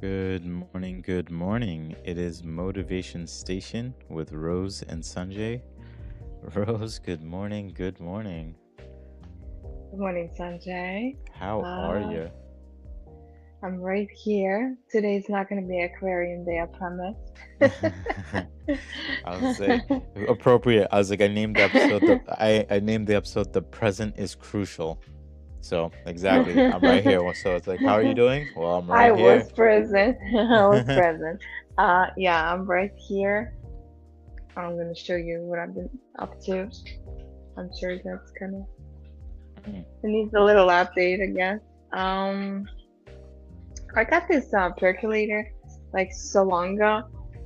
Good morning, good morning. It is Motivation Station with Rose and Sanjay. Rose, good morning, good morning. Good morning, Sanjay. How are Uh, you? I'm right here. Today's not going to be Aquarium Day, I promise. I was say appropriate. I was like, I named the episode I named the episode "The Present is Crucial." So exactly, I'm right here. So it's like, how are you doing? Well, I'm I right here. was present. I was present. Yeah, I'm right here. I'm going to show you what I've been up to. I'm sure that's gonna. Mm. It needs a little update, I guess. Um, I got this percolator like so long ago,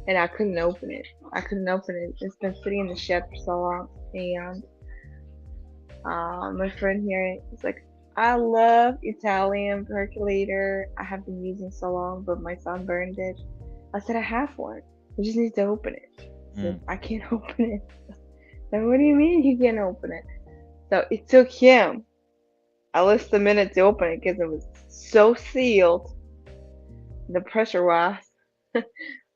and I couldn't open it. I couldn't open it. It's been sitting in the shed for so long, and my friend here is like, I love Italian percolator. I have been using so long, but my son burned it. I said I have one. You just need to open it. He said Mm. I can't open it. Then what do you mean you can't open it? So it took him at least a minute to open it because it was so sealed. The pressure was,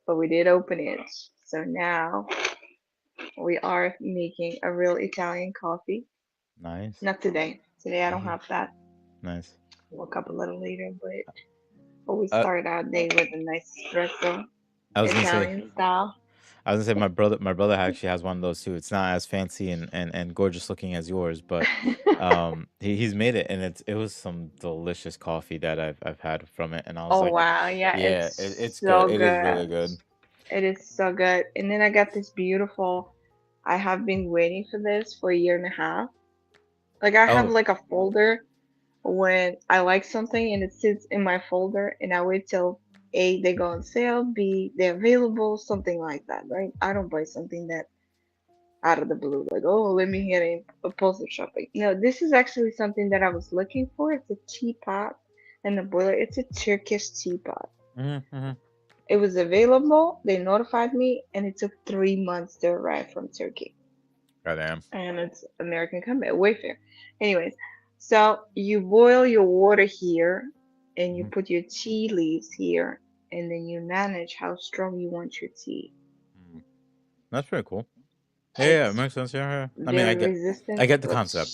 but we did open it. So now we are making a real Italian coffee. Nice. Not today. Today I don't Mhm. have that. Nice. Woke up a little later, but always Uh, start our day with a nice espresso, I was gonna say Italian style. my brother actually has one of those too. It's not as fancy and gorgeous looking as yours, but he's made it and it was some delicious coffee that I've had from it, and I was Oh like, wow, yeah, yeah, it's it's good. so It is really good. good. It is so good. And then I got this beautiful. I have been waiting for this for a year and a half. Like I have Oh, like a folder when I like something and it sits in my folder and I wait till A they go on sale, B they're available, something like that, right? I don't buy something that out of the blue, like, oh, let me get a impulsive shopping. No, this is actually something that I was looking for. It's a teapot and a boiler. It's a Turkish teapot. mm-hmm. It was available. They notified me, and it took 3 months to arrive from Turkey. Goddamn. And it's American company, Wayfair. Anyways, so you boil your water here, and you Hmm. put your tea leaves here, and then you manage how strong you want your tea. That's pretty cool. Yeah, yeah, it It's makes sense. Yeah, yeah. I mean, very I resistant, get the but concept.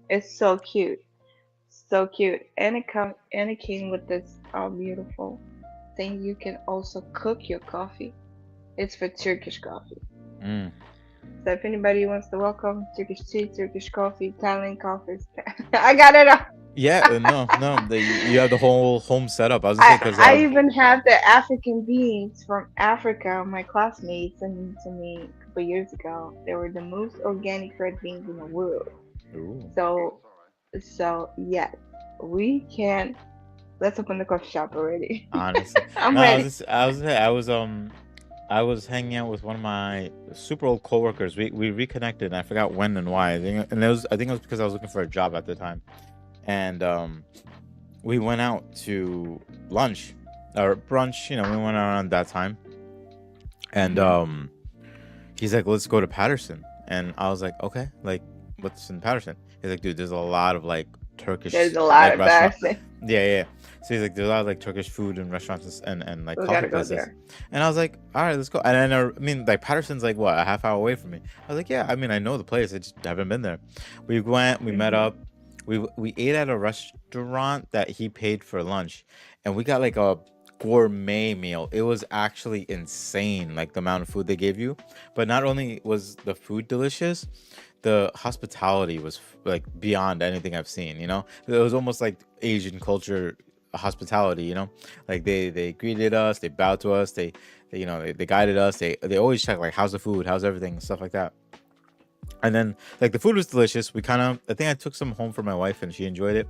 it's so cute. So cute. And it came with this beautiful thing. You can also cook your coffee. It's for Turkish coffee. Mm. So if anybody wants to welcome Turkish tea, Turkish coffee, Italian coffee, I got it all. Yeah, no, no, you have the whole home setup. I was gonna say I because I even have the African beans from Africa. My classmates sent them to me a couple years ago. They were the most organic red beans in the world. ooh, So yes, we can. Let's open the coffee shop already. honestly, I'm no, ready. I was hanging out with one of my super old coworkers. We reconnected. And I forgot when and why. I think it was because I was looking for a job at the time, and we went out to lunch or brunch. We went out around that time, and Hmm. he's like, "Let's go to Patterson," and I was like, "Okay, like, what's in Patterson?" He's like, "Dude, there's a lot of like There's Turkish a lot like of restaurant." Patterson. Yeah, yeah. So he's like, "There's a lot of like Turkish food and restaurants and like We coffee gotta go places," there. and I was like, "All right, let's go." And then I mean, like Patterson's like what, a half hour away from me. I was like, "Yeah, I mean, I know the place. I just haven't been there." We went, we met Hmm. up. We ate at a restaurant that he paid for lunch, and we got like a gourmet meal. It was actually insane, like the amount of food they gave you. But not only was the food delicious, the hospitality was like beyond anything I've seen. It was almost like Asian culture hospitality. Like they greeted us, they bowed to us, they guided us. They always check like how's the food, how's everything, stuff like that. And then like the food was delicious. We kind of, I think I took some home for my wife and she enjoyed it.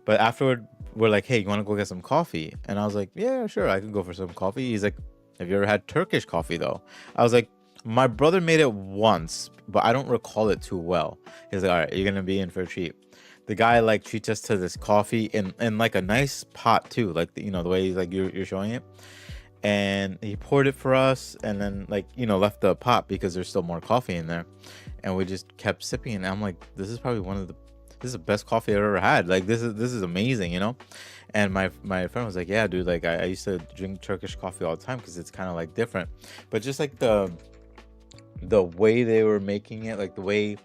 But afterward, we're like, hey, you want to go get some coffee? And I was like, yeah, sure, I can go for some coffee. He's like, have you ever had Turkish coffee though? I was like, my brother made it once, but I don't recall it too well. He's like, all right, you're gonna be in for a treat. The guy like treats us to this coffee in like a nice pot too, like the way like you're showing it, and he poured it for us, and then like left the pot because there's still more coffee in there, and we just kept sipping. And I'm like, this is probably one of the this is the best coffee I've ever had. Like this is amazing, you know. And my friend was like, yeah, dude, like I used to drink Turkish coffee all the time because it's kind of like different, but just like the way they were making it, like the way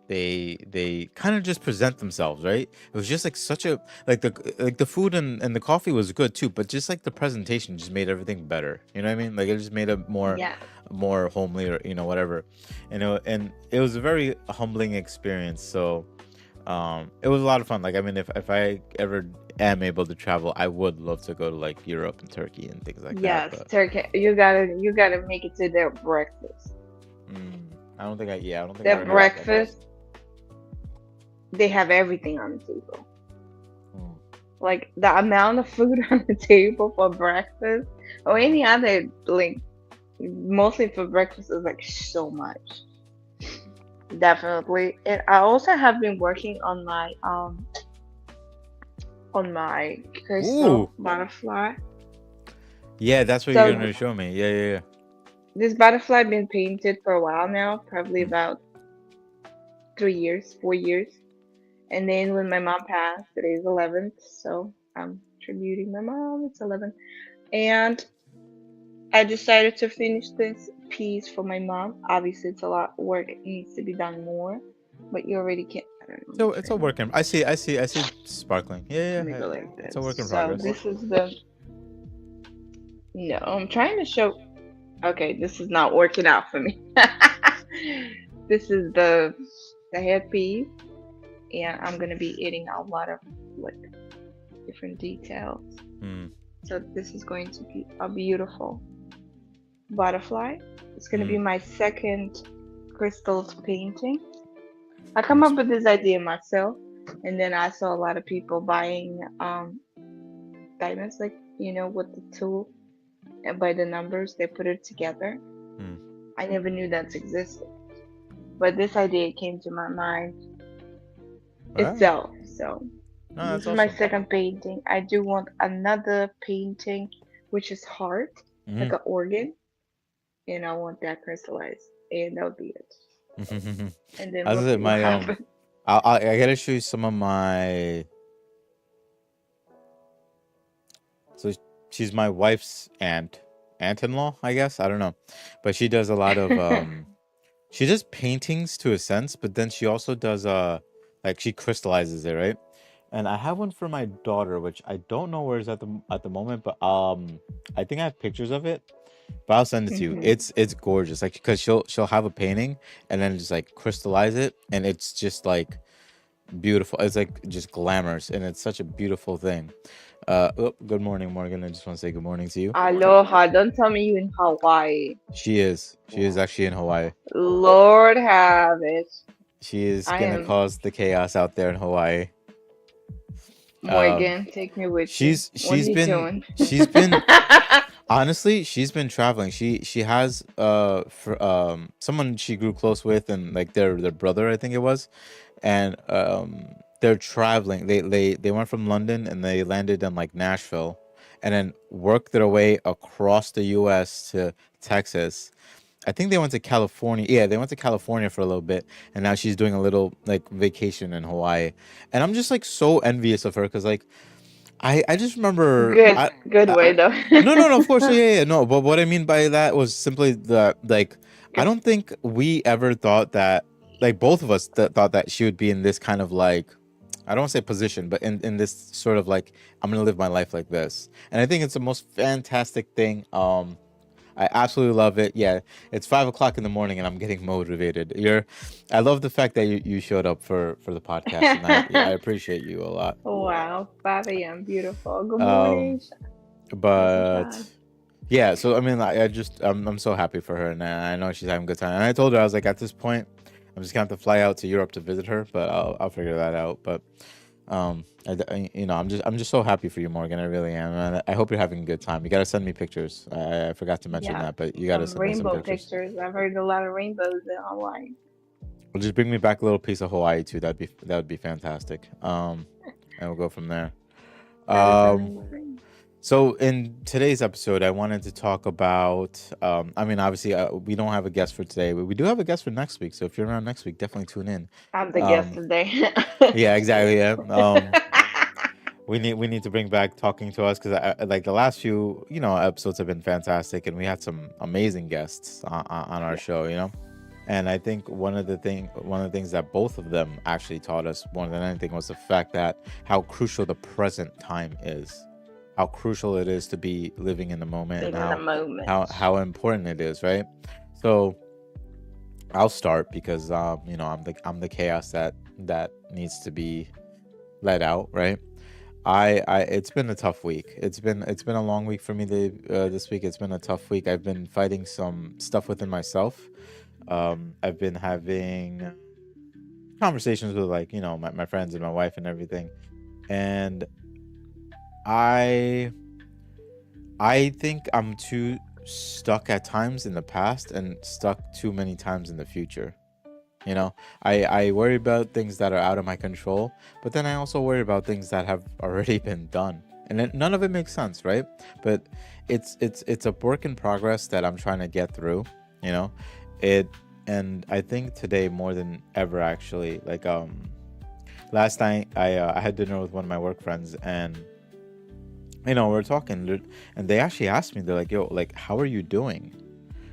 they kind of just present themselves, right? It was just like such a like the food and the coffee was good too, but just like the presentation just made everything better. You know what I mean? Like it just made it Yeah. more homely, or whatever. And it was a very humbling experience. So it was a lot of fun. Like I mean, if I ever am able to travel, I would love to go to like Europe and Turkey and things like that. Yes, But Turkey. You gotta make it to their breakfast. mm, I don't think I Their ever had that breakfast. breakfast, they have everything on the table. Mm. Like the amount of food on the table for breakfast or any other, like mostly for breakfast, is like so much. Definitely. And I also have been working on my Ooh, crystal butterfly. yeah, that's what you're So gonna show me. Yeah, yeah, this butterfly been painted for a while now, probably yeah. about 3 years, 4 years. And then when my mom passed, today is 11th, so I'm tributing my mom. It's 11, and I decided to finish this piece for my mom. Obviously, it's a lot of work. It needs to be done more, but you already can. I don't know. Let me So it's a turn. work in. I see sparkling. Let Yeah, me yeah. go like It's a this. work in So progress. this is the. No, I'm trying to show. Okay, this is not working out for me. This is the headpiece, and I'm gonna be eating a lot of like different details. Hmm. So this is going to be a beautiful butterfly. It's going to Hmm. be my second crystals painting. I come That's up with this idea myself, and then I saw a lot of people buying diamonds, like with the tool and by the numbers they put it together. hmm. I never knew that existed, but this idea came to my mind Wow. itself. So No, this that's is my awesome. second painting. I do want another painting, which is heart, Hmm. like an organ, and I want that crystallized, and that'll be it. And then As we'll it see what my happens. I gotta show you some of my. So she's my wife's aunt-in-law, I guess. I don't know, but she does a lot of she does paintings to a sense, but then she also does like she crystallizes it, right? And I have one for my daughter, which I don't know where it's at the moment, but I think I have pictures of it. But I'll send it to you. Hmm. It's gorgeous, like because she'll have a painting and then just like crystallize it, and it's just like beautiful. It's like just glamorous, and it's such a beautiful thing. Good morning, Morgan. I just want to say good morning to you. Aloha! Don't tell me you in Hawaii. She is actually in Hawaii. Lord have it. She is I gonna am cause the chaos out there in Hawaii. Um, Morgan. Take me with you. she's What are she's you been doing? she's been honestly, she's been traveling. She has for someone she grew close with, and like their brother, I think it was, and they're traveling. They went from London and they landed in like Nashville, and then worked their way across the U.S. to Texas. I think they went to California. Yeah, they went to California for a little bit, and now she's doing a little like vacation in Hawaii. And I'm just like so envious of her because like I just remember Good, good I way though. no, of course, yeah, no, but what I mean by that was simply that like I Good. don't think we ever thought that, like both of us thought that she would be in this kind of like, I don't want to say position, but in this sort of like, I'm gonna live my life like this. And I think it's the most fantastic thing. I absolutely love it. Yeah, it's 5 o'clock in the morning and I'm getting motivated. I love the fact that you showed up for the podcast, and I appreciate you a lot. Wow, 5 a.m. Beautiful. Good Um, morning, but sunshine. yeah, so I mean, I just I'm so happy for her, and I know she's having a good time. And I told her, I was like, at this point, I'm just gonna have to fly out to Europe to visit her, but I'll figure that out. But I'm just so happy for you, Morgan. I really am, and I hope you're having a good time. You gotta send me pictures. I forgot to mention Yeah, that, but you gotta some send me some rainbow pictures. pictures. I've heard a lot of rainbows online. Well, just bring me back a little piece of Hawaii too. That would be fantastic. And we'll go from there. That is Um, amazing. So in today's episode, I wanted to talk about. I mean, obviously, we don't have a guest for today, but we do have a guest for next week. So if you're around next week, definitely tune in. I'm the guest Um, today. yeah, Just kidding. exactly. Yeah. We need to bring back talking to us because like the last few episodes have been fantastic, and we had some amazing guests on our Yeah, show. And I think one of the things that both of them actually taught us more than anything was the fact that how crucial the present time is, how crucial it is to be living in the moment, and live in the how moment. how important it is, right? So I'll start because I'm the chaos that needs to be let out, right? I It's been a tough week. It's been a long week for me this week. It's been a tough week. I've been fighting some stuff within myself. I've been having conversations with like my friends and my wife and everything, and I I think I'm too stuck at times in the past and stuck too many times in the future. You know, I worry about things that are out of my control, but then I also worry about things that have already been done, and none of it makes sense, right? But it's a work in progress that I'm trying to get through. You know, it and I think today more than ever, actually, like last night I had dinner with one of my work friends, and we're talking, and they actually asked me, they're like, "Yo, like, how are you doing?"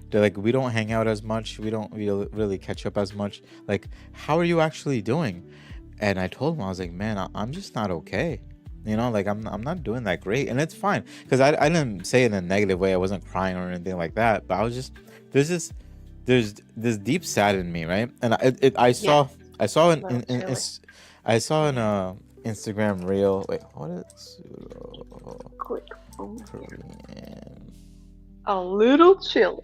They're like, we don't hang out as much. We don't really catch up as much. Like, how are you actually doing? And I told him, I was like, man, I'm just not okay. Like I'm not doing that great, and it's fine because I didn't say it in a negative way. I wasn't crying or anything like that, but I was just there's this there's this deep sad in me, right? And Yes, I saw little chilly. I saw in a Instagram reel. Wait, what is Quick. Oh, yeah. Korean? A little chilly.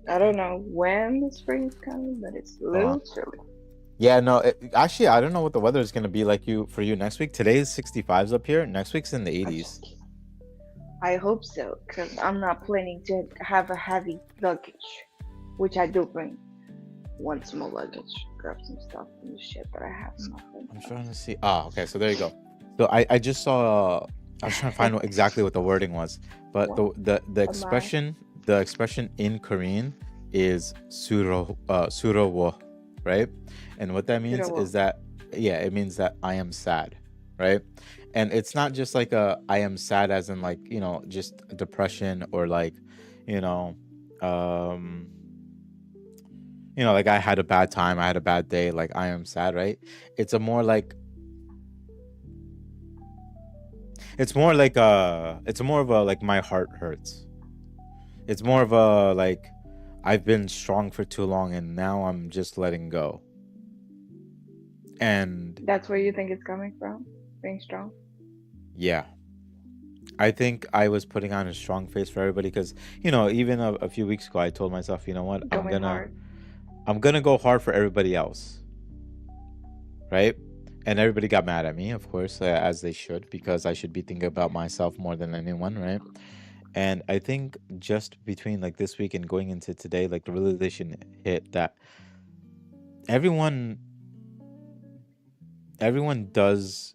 I don't know when the spring is coming, but it's a Hold on. little chilly. Yeah, no, actually, I don't know what the weather is gonna be like for you next week. Today is 65s up here. Next week's in the I'm just 80s. kidding. I hope so, because I'm not planning to have a heavy luggage, which I do bring one small luggage, grab some stuff from the ship that I have in my I'm phone. trying to see. Ah, okay, so there you go. So I just saw. I was trying to find exactly what the wording was, but What the am I? expression in Korean is surowo, right? And what that means is Zero. that, yeah, it means that I am sad, right? And it's not just like a I am sad as in like just depression or like you know um like I had a bad time, I had a bad day, like I am sad, right? It's a more like it's more of a like my heart hurts. It's more of a like I've been strong for too long and now I'm just letting go. And That's where you think it's coming from? Being strong? yeah, I think I was putting on a strong face for everybody because even a few weeks ago I told myself, you know what, Going hard. I'm gonna go hard for everybody else, right? And everybody got mad at me, of course, as they should, because I should be thinking about myself more than anyone, right? And I think just between like this week and going into today, like the realization hit that everyone everyone does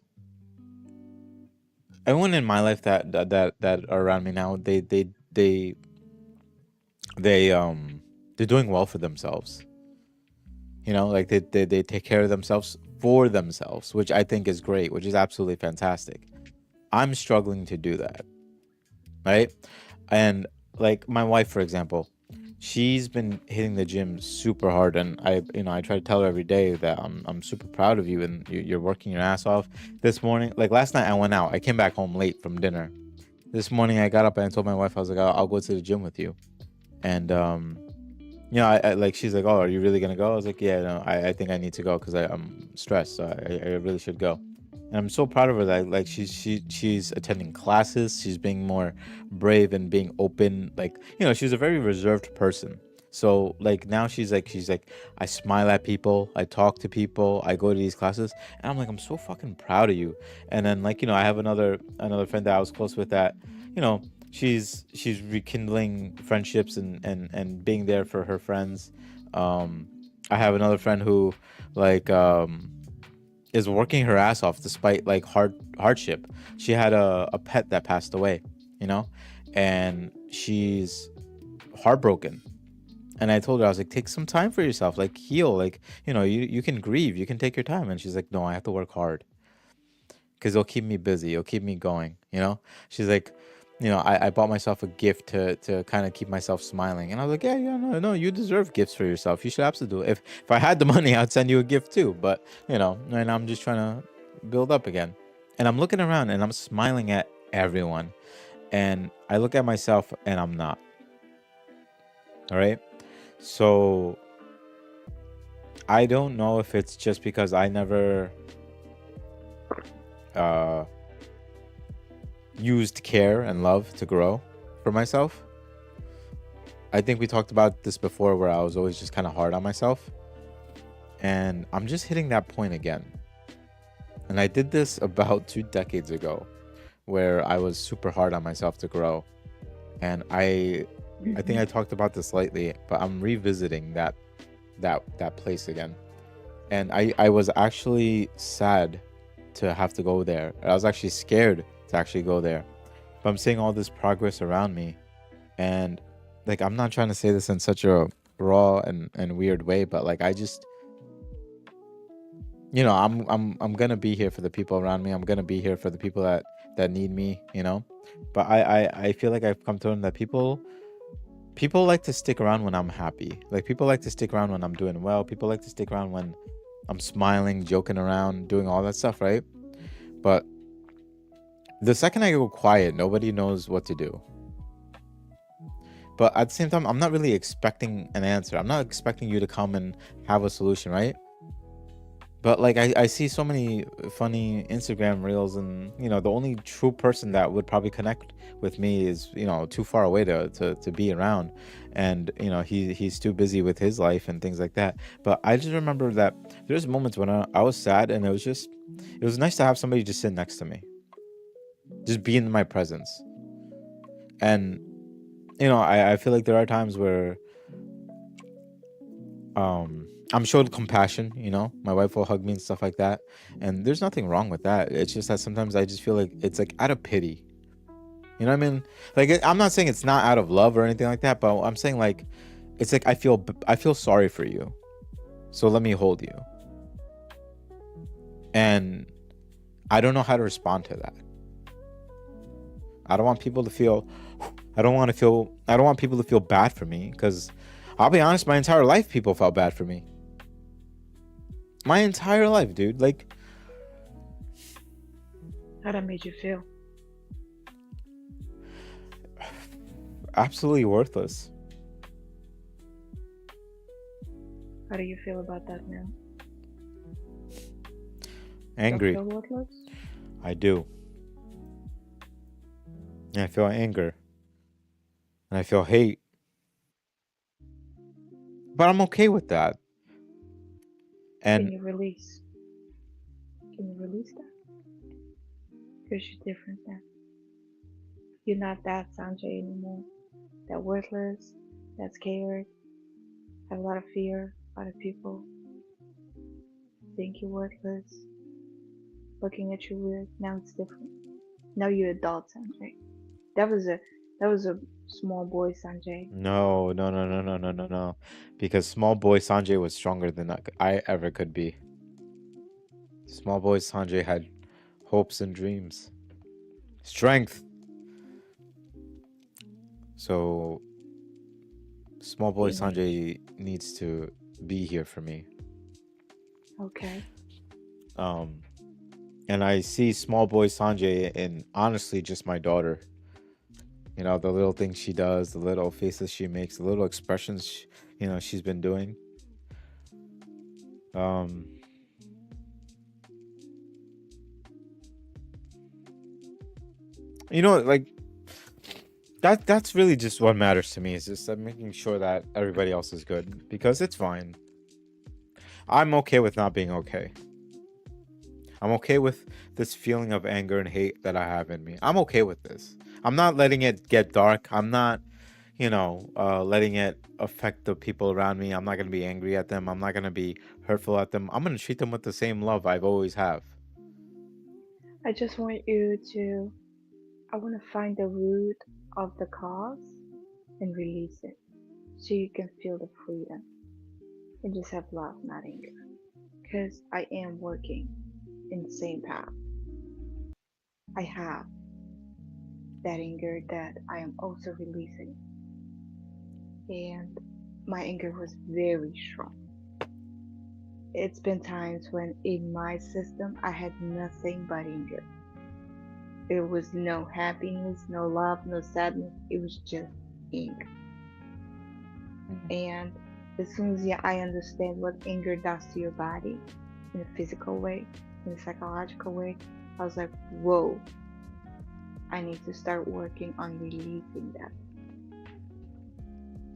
everyone in my life that are around me now, they they're doing well for themselves. Like they take care of themselves for themselves, which I think is great, which is absolutely fantastic. I'm struggling to do that, right? And like my wife, for example, she's been hitting the gym super hard, and I try to tell her every day that I'm super proud of you, and you're working your ass off. This morning, like last night, I went out. I came back home late from dinner. This morning, I got up and I told my wife, I was like, I'll go to the gym with you. And I like she's like, oh, are you really gonna go? I was like, yeah, no, I think I need to go because I'm stressed, so I really should go. And I'm so proud of her that like she's attending classes, she's being more brave and being open. Like she's a very reserved person. So like now she's like I smile at people, I talk to people, I go to these classes, and I'm like I'm so fucking proud of you. And then like I have another friend that I was close with that you know she's rekindling friendships and being there for her friends. um I have another friend who like is working her ass off despite like hardship. She had a pet that passed away, you know, and she's heartbroken. And I told her, I was like, take some time for yourself, like heal, like, you can grieve, you can take your time. And she's like, no, I have to work hard because it'll keep me busy, it'll keep me going. She's like, I bought myself a gift to kind of keep myself smiling. And I was like, yeah, yeah, no, no, you deserve gifts for yourself. You should absolutely do it. If I had the money, I'd send you a gift too. But, and I'm just trying to build up again. And I'm looking around and I'm smiling at everyone. And I look at myself and I'm not. All right. So I don't know if it's just because I never uh, used care and love to grow for myself. I think we talked about this before where I was always just kind of hard on myself. And I'm just hitting that point again. And I did this about 2 decades ago where I was super hard on myself to grow. And I think I Hmm. talked about this lately, but I'm revisiting that place again. And I was actually sad to have to go there. I was actually scared to actually go there. But I'm seeing all this progress around me, and like I'm not trying to say this in such a raw and weird way, but like I just I'm gonna be here for the people around me. I'm gonna be here for the people that need me. But I feel like I've come to learn that people like to stick around when I'm happy. Like people like to stick around when I'm doing well. People like to stick around when I'm smiling, joking around, doing all that stuff, right? But the second I go quiet, nobody knows what to do. But at the same time, I'm not really expecting an answer. I'm not expecting you to come and have a solution, right? But like I see so many funny Instagram reels, and the only true person that would probably connect with me is too far away to be around, and he's too busy with his life and things like that. But I just remember that there's moments when I was sad, and it was nice to have somebody just sit next to me, just be in my presence. And I feel like there are times where I'm showed compassion. My wife will hug me and stuff like that, and there's nothing wrong with that. It's just that sometimes I just feel like it's like out of pity. You know what I mean? Like I'm not saying it's not out of love or anything like that, but I'm saying like it's like I feel sorry for you, so let me hold you. And I don't know how to respond to that. I don't want people to feel I don't want people to feel bad for me, because I'll be honest, my entire life people felt bad for me. My entire life, dude. Like How that made you feel? absolutely worthless. How do you feel about that now? Don't Angry. feel worthless? I do. And I feel anger. And I feel hate. But I'm okay with that. Can And you release? Can you release that? Because you're different now. You're not that Sanjay anymore. That worthless, that scared, have a lot of fear, a lot of people think you're worthless, looking at you weird. Now it's different. Now you're adult Sanjay. That was a small boy Sanjay. no, no, no, no, no, no, no, no. Because small boy Sanjay was stronger than I ever could be. Small boy Sanjay had hopes and dreams. Strength. So small boy Teenage. Sanjay needs to be here for me. Okay. Um and I see small boy Sanjay in honestly just my daughter. The little things she does, the little faces she makes, the little expressions she's been doing. Um like that's really just what matters to me, is just making sure that everybody else is good, because it's fine. I'm okay with not being okay. I'm okay with this feeling of anger and hate that I have in me. I'm okay with this. I'm not letting it get dark. I'm not letting it affect the people around me. I'm not going to be angry at them. I'm not going to be hurtful at them. I'm going to treat them with the same love I've always have. I just want you to I want to find the root of the cause and release it so you can feel the freedom and just have love, not anger. Because I am working in the same path. I have that anger that I am also releasing. And my anger was very strong. It's been times when in my system I had nothing but anger. There was no happiness, no love, no sadness. It was just anger. Mhm. And as soon as I understand what anger does to your body in a physical way, in a psychological way, I was like, whoa, I need to start working on releasing that.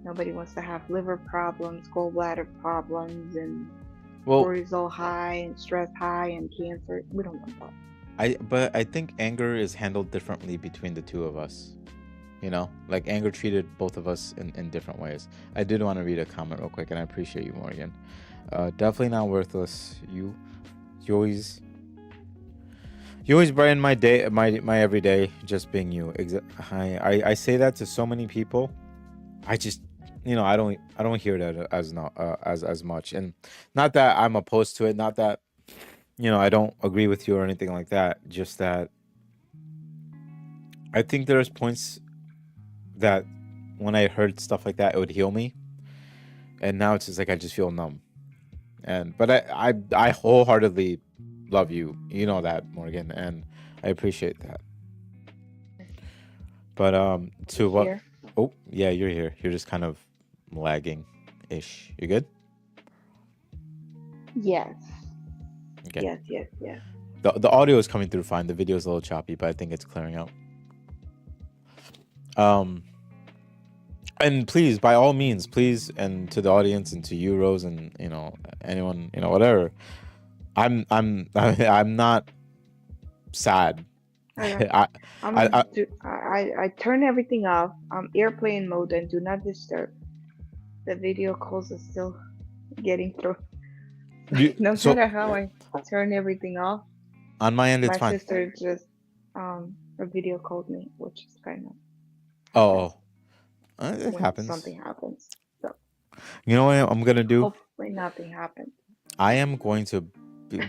Nobody wants to have liver problems, gallbladder problems, and Well, cortisol high and stress high and cancer. We don't want that. but I think anger is handled differently between the two of us. You know, like anger treated both of us in different ways. I did want to read a comment real quick, and I appreciate you, Morgan. Definitely not worthless. You always you always brighten my day, my everyday. Just being you. I say that to so many people. I just, I don't hear that as not as much, and not that I'm opposed to it. Not that I don't agree with you or anything like that. Just that I think there's points that when I heard stuff like that, it would heal me, and now it's just like I just feel numb. And but I wholeheartedly love you. You know that, Morgan, and I appreciate that. But I'm to what? here. Oh yeah, you're here. You're just kind of lagging, ish. You good? Yes, Okay. yes, yes, yes. The audio is coming through fine. The video is a little choppy, but I think it's clearing out. Um, and please, by all means, please, and to the audience and to you, Rose, and anyone, whatever. I'm not sad. Okay. I, I I turn everything off. Airplane mode and do not disturb. The video calls are still getting through. No so matter how I turn everything off, on my end, it's my fine. sister just a video called me, which is kind of happens Oh, it when happens. something happens. So You know what I'm gonna do? hopefully nothing happens. I am going to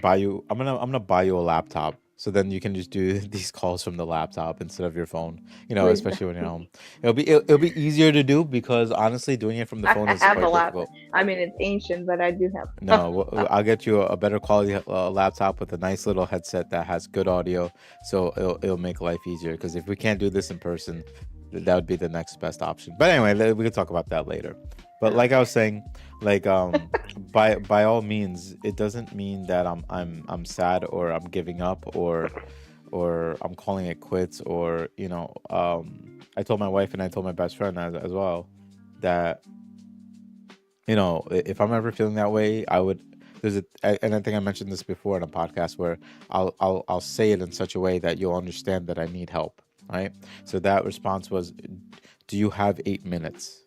buy you. I'm gonna buy you a laptop, so then you can just do these calls from the laptop instead of your phone. Please, Especially when you're home. It'll be easier to do because honestly, doing it from the phone I is have a quite laptop. difficult. I mean, it's ancient, but I do have. No, I'll get you a better quality laptop with a nice little headset that has good audio, so it'll make life easier. Because if we can't do this in person, that would be the next best option. But anyway, we can talk about that later. But like I was saying, like by all means, it doesn't mean that I'm sad or I'm giving up or I'm calling it quits or I told my wife and I told my best friend as well that if I'm ever feeling that way, I would. And I think I mentioned this before in a podcast where I'll say it in such a way that you'll understand that I need help, right? So that response was, "Do you have 8 minutes?"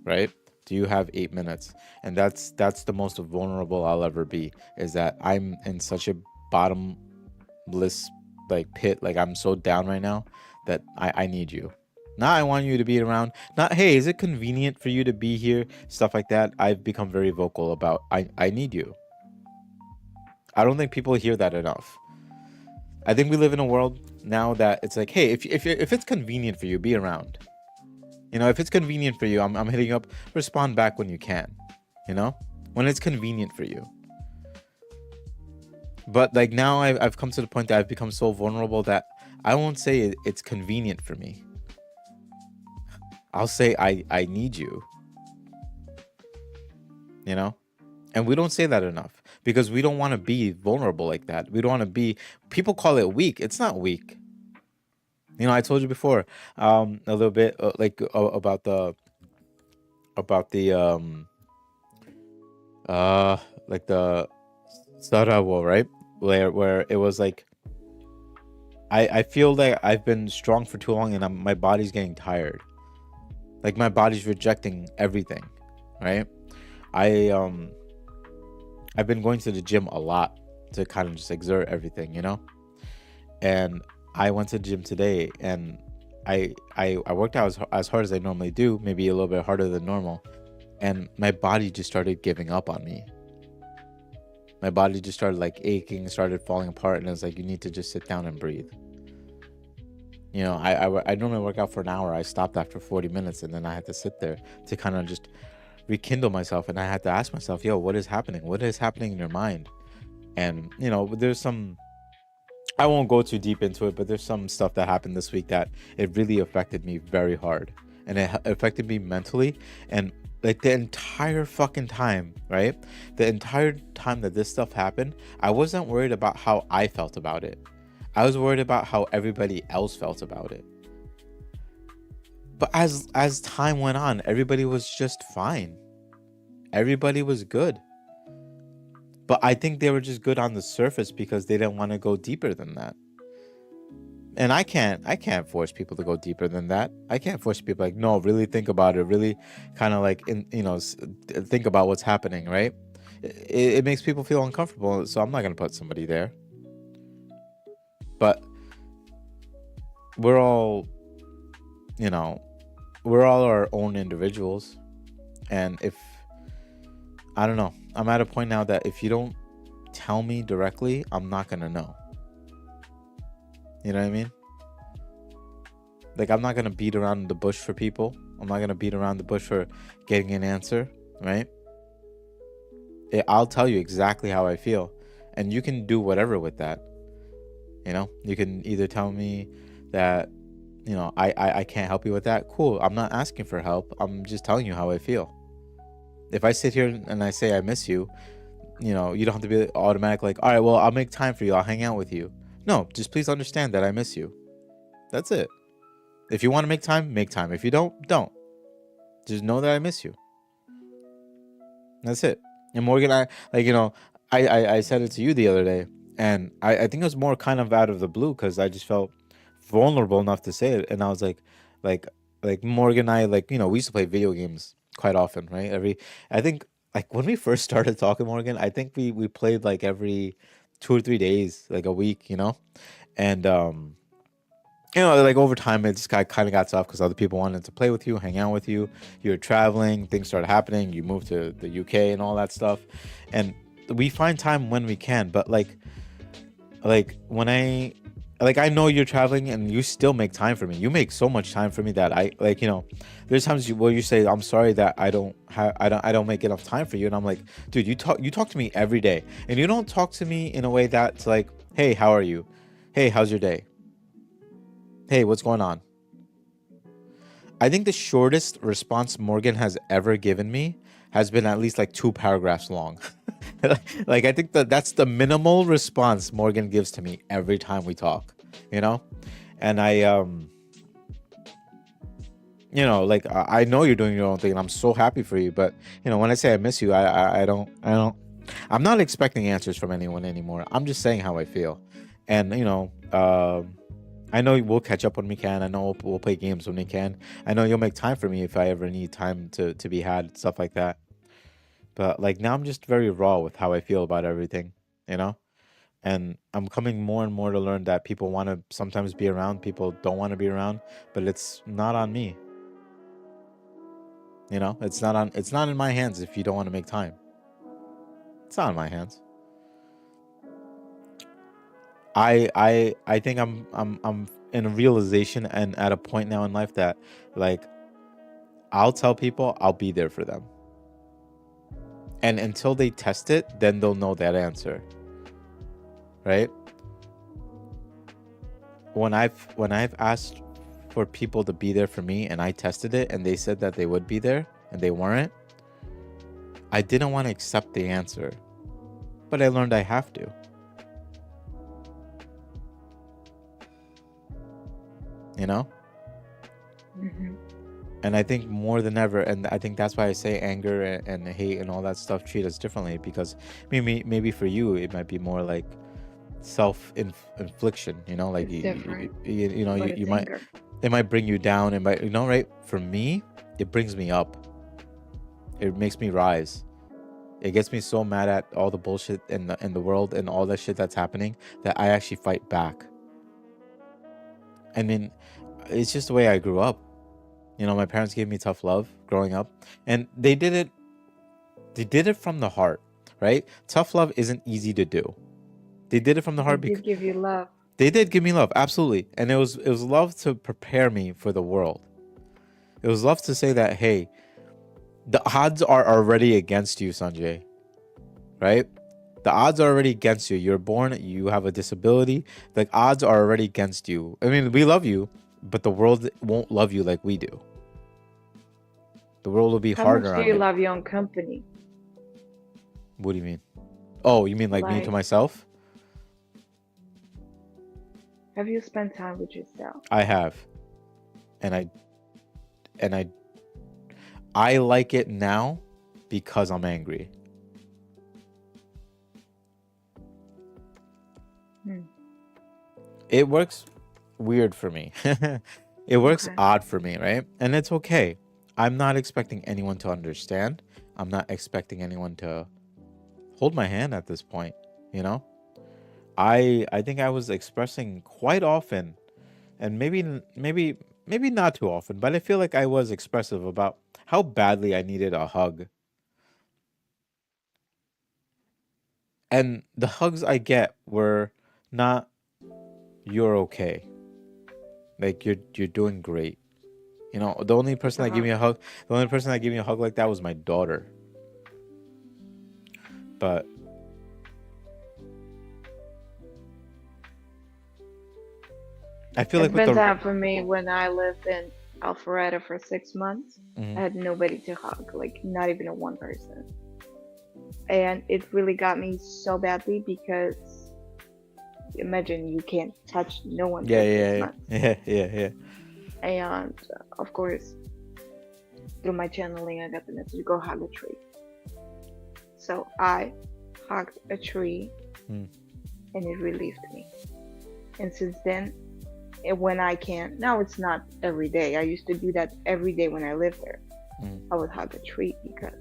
Right? Do you have 8 minutes? And that's the most vulnerable I'll ever be. Is that I'm in such a bottomless like pit, like I'm so down right now that I need you. Not I want you to be around. Not hey, is it convenient for you to be here? Stuff like that. I've become very vocal about I need you. I don't think people hear that enough. I think we live in a world now that it's like, hey, if it's convenient for you, be around. If it's convenient for you, I'm hitting you up. Respond back when you can. When it's convenient for you. But like now, I've come to the point that I've become so vulnerable that I won't say it's convenient for me. I'll say I need you. And we don't say that enough because we don't want to be vulnerable like that. We don't want to be. People call it weak. It's not weak. I told you before, a little bit about the like the Sarawo, right? Where it was like I feel like I've been strong for too long and my body's getting tired. Like my body's rejecting everything, right? I I've been going to the gym a lot to kind of just exert everything, and I went to the gym today, and I worked out as hard as I normally do, maybe a little bit harder than normal, and my body just started giving up on me. My body just started like aching, started falling apart, and it's like, you need to just sit down and breathe. You know, I normally work out for an hour. I stopped after 40 minutes, and then I had to sit there to kind of just rekindle myself, and I had to ask myself, yo, what is happening? What is happening in your mind? And you know, there's some, I won't go too deep into it, but there's some stuff that happened this week that it really affected me very hard, and it affected me mentally. And like the entire fucking time, right? The entire time that this stuff happened, I wasn't worried about how I felt about it. I was worried about how everybody else felt about it. But as time went on, everybody was just fine. Everybody was good. But I think they were just good on the surface because they didn't want to go deeper than that. And I can't force people to go deeper than that. I can't force people like, no, really think about it, really kind of like, think about what's happening, right? It makes people feel uncomfortable, so I'm not going to put somebody there. But we're all, we're all our own individuals. And if, I don't know, I'm at a point now that if you don't tell me directly, I'm not going to know. You know what I mean? Like, I'm not going to beat around the bush for people. I'm not going to beat around the bush for getting an answer, right? I'll tell you exactly how I feel. And you can do whatever with that. You know, you can either tell me that, I can't help you with that. Cool. I'm not asking for help. I'm just telling you how I feel. If I sit here and I say I miss you, you don't have to be automatic like, all right, well, I'll make time for you. I'll hang out with you. No, just please understand that I miss you. That's it. If you want to make time, make time. If you don't. Just know that I miss you. That's it. And Morgan, I said it to you the other day, and I think it was more kind of out of the blue because I just felt vulnerable enough to say it, and I was like Morgan and I, we used to play video games quite often, right? I think like when we first started talking, Morgan, I think we played like every 2 or 3 days, like a week, and like over time, it just kind of got tough because other people wanted to play with you, hang out with you. You were traveling, things started happening. You moved to the UK and all that stuff, and we find time when we can. But like when I know you're traveling and you still make time for me. You make so much time for me that I there's times where you say, I'm sorry that I don't make enough time for you, and I'm like, dude, you talk to me every day, and you don't talk to me in a way that's like, hey, how are you? Hey, how's your day? Hey, what's going on? I think the shortest response Morgan has ever given me has been at least like 2 paragraphs long. Like, I think that's the minimal response Morgan gives to me every time we talk, And I know you're doing your own thing, and I'm so happy for you. But, when I say I miss you, I'm not expecting answers from anyone anymore. I'm just saying how I feel. And, I know we'll catch up when we can. I know we'll play games when we can. I know you'll make time for me if I ever need time to be had, stuff like that. But like now I'm just very raw with how I feel about everything, And I'm coming more and more to learn that people want to sometimes be around, people don't want to be around, but it's not on me. It's not in my hands if you don't want to make time. It's not in my hands. I think I'm in a realization and at a point now in life that like I'll tell people I'll be there for them. And until they test it, then they'll know that answer. Right? When I've asked for people to be there for me and I tested it and they said that they would be there and they weren't, I didn't want to accept the answer. But I learned I have to. Mm-hmm. And I think more than ever, and I think that's why I say anger and hate and all that stuff treat us differently, because maybe for you it might be more like self-infliction, like It's different, but you it's might, anger. it might bring you down, it might, right? For me, it brings me up. It makes me rise. It gets me so mad at all the bullshit in the world and all that shit that's happening that I actually fight back. I mean, it's just the way I grew up. You know, my parents gave me tough love growing up, and they did it. They did it from the heart, right? Tough love isn't easy to do. They did it from the They heart did because give you love. they did give me love, absolutely, and it was love to prepare me for the world. It was love to say that, hey, the odds are already against you, Sanjay, right? The odds are already against you. You're born, you have a disability. The odds are already against you. I mean, we love you, but the world won't love you like we do. The world will be How much harder do on you you. love your own company? What do you mean? Oh, you mean like me to Like, myself? have you spent time with yourself? I have. And I like it now because I'm angry. Hmm. It works weird for me. It works Okay. odd for me, right? And it's okay. I'm not expecting anyone to understand. I'm not expecting anyone to hold my hand at this point, you know? I think I was expressing quite often, and maybe not too often, but I feel like I was expressive about how badly I needed a hug. And the hugs I get were not "you're okay." Like you're doing great. You know, the only person that gave Uh-huh. me a hug, the only person that gave me a hug like that was my daughter. But I feel It's like with been the time for me when I lived in Alpharetta for 6 months. I Mhm. had nobody to hug, like not even a one person. And it really got me so badly because imagine you can't touch no one Yeah, for six yeah, months. yeah, yeah, yeah. And of course, through my channeling, I got the message go hug a tree. So I hugged a tree Mm, and it relieved me. And since then, when I can, now it's not every day. I used to do that every day when I lived there. mm. I would hug a tree because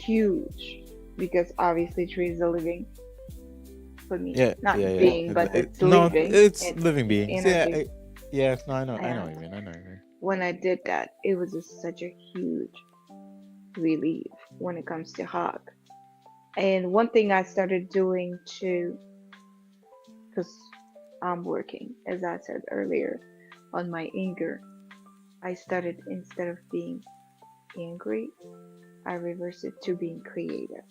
huge, because obviously trees are living for me, Yeah, yeah, not yeah. being, but it's No, living. it's It's living beings. Yeah, energy. yeah. No, I know what And you mean. I know what you mean. when I did that, it was just such a huge relief when it comes to hug. And one thing I started doing too, because I'm working, as I said earlier, on my anger, I started instead of being angry, I reversed it to being creative.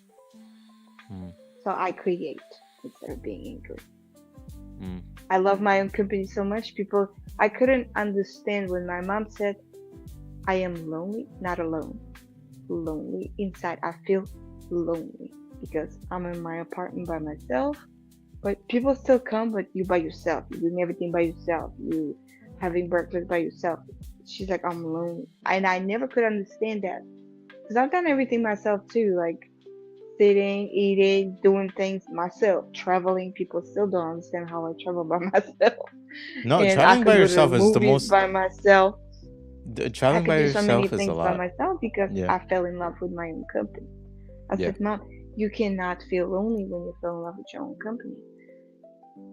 Mm, So I create instead of being angry. mm. I love my own company so much. People, I couldn't understand when my mom said, I am lonely, not alone. Lonely. Inside, I feel lonely because I'm in my apartment by myself. But people still come, but you by yourself. You're doing everything by yourself. You having breakfast by yourself. She's like, I'm lonely. And I never could understand that. Because I've done everything myself too. Like sitting, eating, doing things myself, traveling. People still don't understand how I travel by myself. No, And I traveling could by go to the yourself is the movies most. by myself. I Traveling could by do so many yourself is a things by lot. myself because Yeah, I fell in love with my own company. I yeah. said, Mom, you cannot feel lonely when you fell in love with your own company.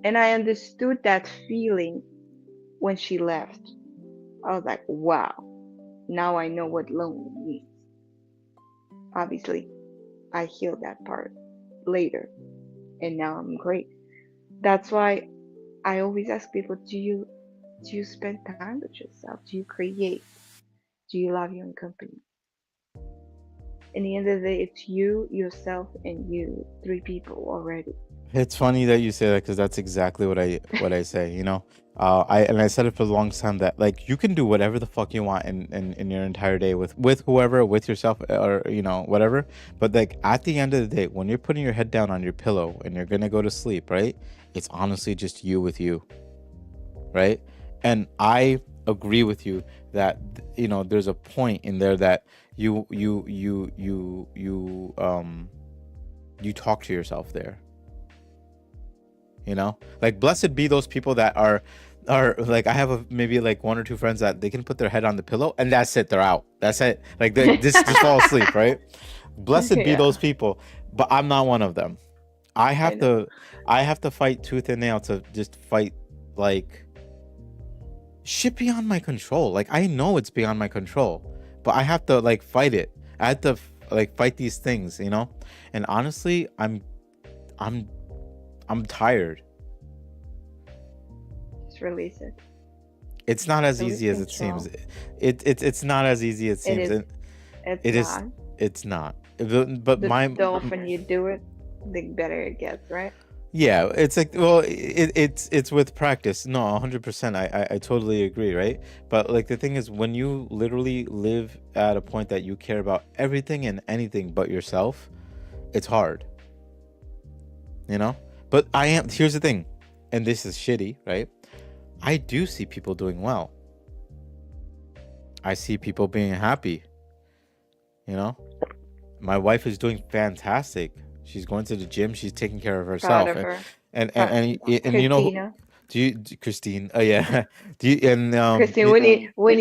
And I understood that feeling when she left. I was like, wow, now I know what lonely means. Obviously, I healed that part later, and now I'm great. That's why I always ask people, do you spend time with yourself? Do you create? Do you love your own company? In the end of the day, it's you, yourself, and you. Three people already. It's funny that you say that because that's exactly what I say. You know, I said it for the longest time that like you can do whatever the fuck you want in your entire day with whoever, with yourself, or you know whatever. But like at the end of the day, when you're putting your head down on your pillow and you're gonna go to sleep, right? It's honestly just you with you, right? And I agree with you that you know there's a point in there that you talk to yourself there, you know, like blessed be those people that are like I have maybe like one or two friends that they can put their head on the pillow and that's it, they're out, that's it, like they just fall asleep, right? Blessed be Yeah, those people, but I'm not one of them. i I have know. to I have to fight tooth and nail to just fight, like shit beyond my control. Like I know it's beyond my control, but I have to like fight it. I have to like fight these things, you know. And honestly, I'm I'm tired. Just release it. It's not as Release easy as it seems. control. It's not as easy as it It seems. is. And It's it is not. it's not. But my The often you do it, the better it gets, right? yeah, it's like well, it's with practice. No, 100%. I totally agree, right? But like the thing is, when you literally live at a point that you care about everything and anything but yourself, it's hard, you know. But I am. Here's the thing, and this is shitty, right? I do see people doing well. I see people being happy, you know. My wife is doing fantastic. She's going to the gym. She's taking care of Proud herself, of her. and and Proud. and you know, Christina. Christine? Oh yeah, do you and Christine, we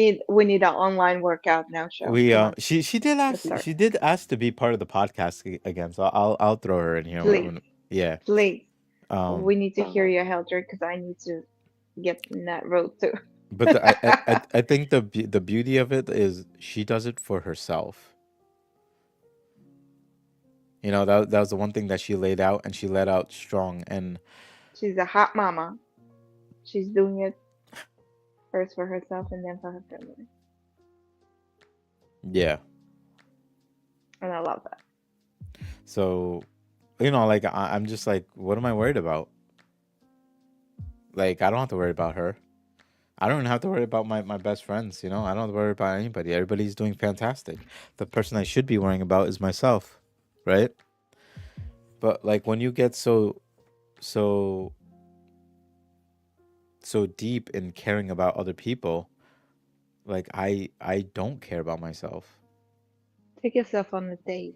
need an online workout now show. we Come on, she let's start. did ask to be part of the podcast again, so I'll throw her in here Please, yeah. please. Um, We need to hear your health rate because I need to get in that road too. but I think the beauty of it is she does it for herself. You know, that was the one thing that she laid out, and she let out strong. And She's a hot mama. She's doing it first for herself and then for her family. yeah, And I love that. so you know, like I'm just like, what am I worried about? Like I don't have to worry about her. I don't even have to worry about my best friends, you know? I don't have to worry about anybody. Everybody's doing fantastic. The person I should be worrying about is myself, right? But like when you get so so deep in caring about other people, like I don't care about myself. Take yourself on a date.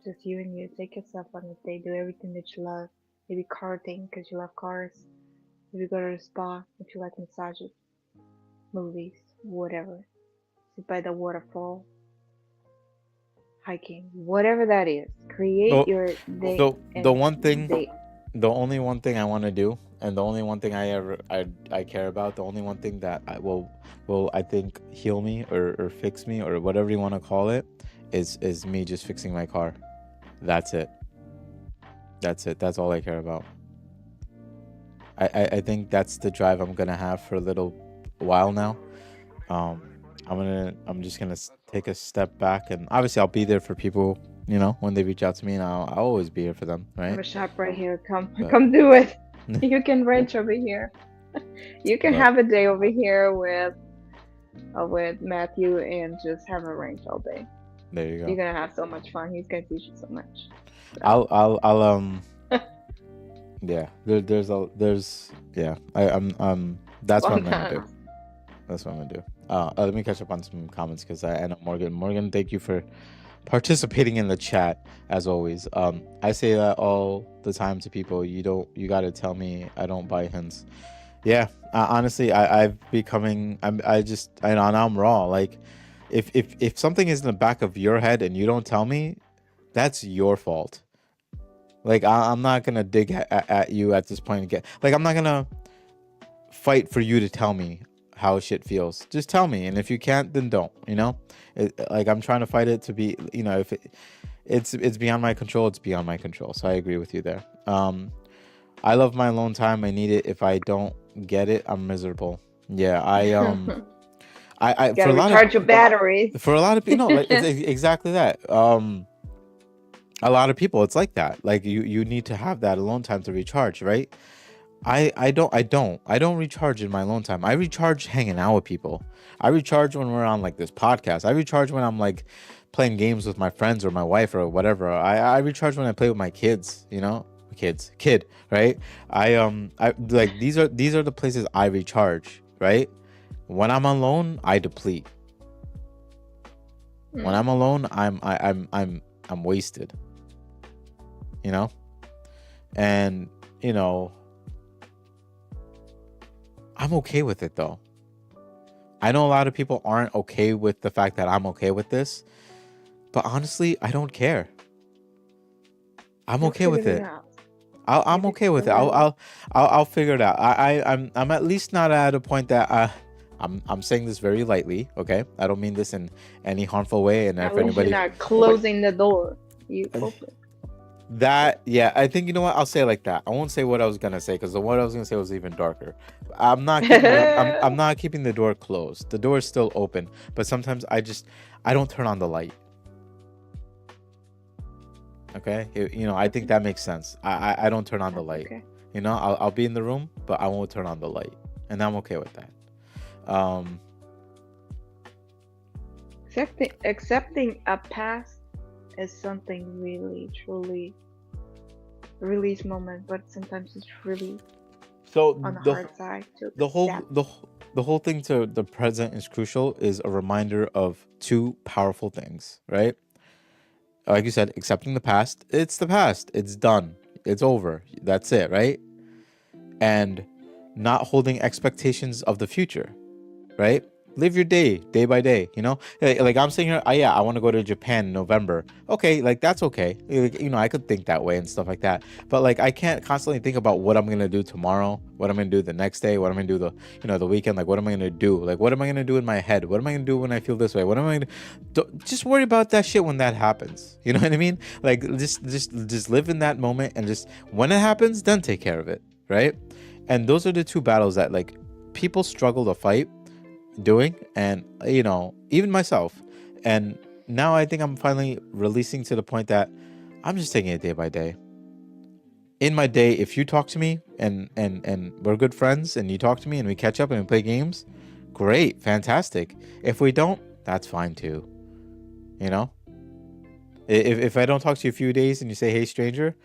Just you and you. Take yourself on a date. Do everything that you love. Maybe karting because you love cars. Maybe go to the spa if you like massages, movies, whatever. Sit by the waterfall, hiking, whatever that is. Create The your day the and one thing date. the only one thing I want to do, and the only one thing I care about, the only one thing that will I think heal me or fix me or whatever you want to call it, is me just fixing my car. That's it. That's it. That's all I care about. I think that's the drive I'm gonna have for a little while now. Um, I'm just gonna take a step back, and obviously I'll be there for people, you know, when they reach out to me, and I'll always be here for them, I have right? a shop right here. Come, But come do it. You can ranch over here. You can but have a day over here with Matthew and just have a ranch all day. there you You're go. gonna have so much fun. He's gonna teach you so much. So, I'll yeah. There's yeah. That's what I'm gonna do. sometimes. That's what I'm gonna do. Let me catch up on some comments because I know Morgan, thank you for participating in the chat as always. I say that all the time to people. You gotta tell me I don't buy hints. Yeah, honestly, I've becoming. I know now I'm raw. Like, if something is in the back of your head and you don't tell me, that's your fault. Like, I'm not gonna dig at you at this point again. Like, I'm not gonna fight for you to tell me how shit feels. Just tell me, and if you can't, then don't. You know, like I'm trying to fight it to be. You know, if it's beyond my control, it's beyond my control. So I agree with you there. I love my alone time. I need it. If I don't get it, I'm miserable. Yeah, I Gotta recharge your batteries. for a lot of people, no, like it's exactly that. A lot of people, it's like that. Like you need to have that alone time to recharge, right? I don't recharge in my alone time. I recharge hanging out with people. I recharge when we're on like this podcast. I recharge when I'm like playing games with my friends or my wife or whatever. I recharge when I play with my kids, you know? Kid, right? I like these are the places I recharge, right? When I'm alone, I deplete. When I'm alone, I'm wasted. You know? And, you know, I'm okay with it though. I know a lot of people aren't okay with the fact that I'm okay with this, but honestly, I don't care. I'm You'll okay with figure it it. out. I'm Maybe okay it's with the it. little. I'll figure it out. I'm at least not at a point that I'm saying this very lightly. Okay, I don't mean this in any harmful way. And At if least you're anybody not closing the door. You open. that, yeah, I think you know what, I'll say it like that. I won't say what I was gonna say because the what I was gonna say was even darker. I'm not keeping the door closed. The door is still open, but sometimes I don't turn on the light. Okay, I think Okay, that makes sense. I don't turn on the that's light. okay. I'll be in the room, but I won't turn on the light, and I'm okay with that. Um, Accepting a past is something really, truly release moment, but sometimes it's really so on the the hard side to the whole accept. the the whole thing to the present is crucial is a reminder of two powerful things, right? Like you said, accepting the past. It's the past. It's done. It's over. That's it, right? And not holding expectations of the future, right? Live your day by day, like I'm saying here, yeah, I want to go to Japan in November. Okay, like that's okay. Like, I could think that way and stuff like that, but like I can't constantly think about what I'm gonna do tomorrow, what I'm gonna do the next day, what I'm gonna do the weekend. Like what am I gonna do, like what am I gonna do in my head, what am I gonna do when I feel this way, what am I gonna just worry about that shit when that happens. You know what I mean? Like just live in that moment, and just when it happens, then take care of it, right? And those are the two battles that like people struggle to fight doing, and even myself. And now I think I'm finally releasing to the point that I'm just taking it day by day. In my day, if you talk to me and we're good friends and you talk to me and we catch up and we play games, great, fantastic. If we don't, that's fine too. you know if I don't talk to you a few days and you say, hey stranger,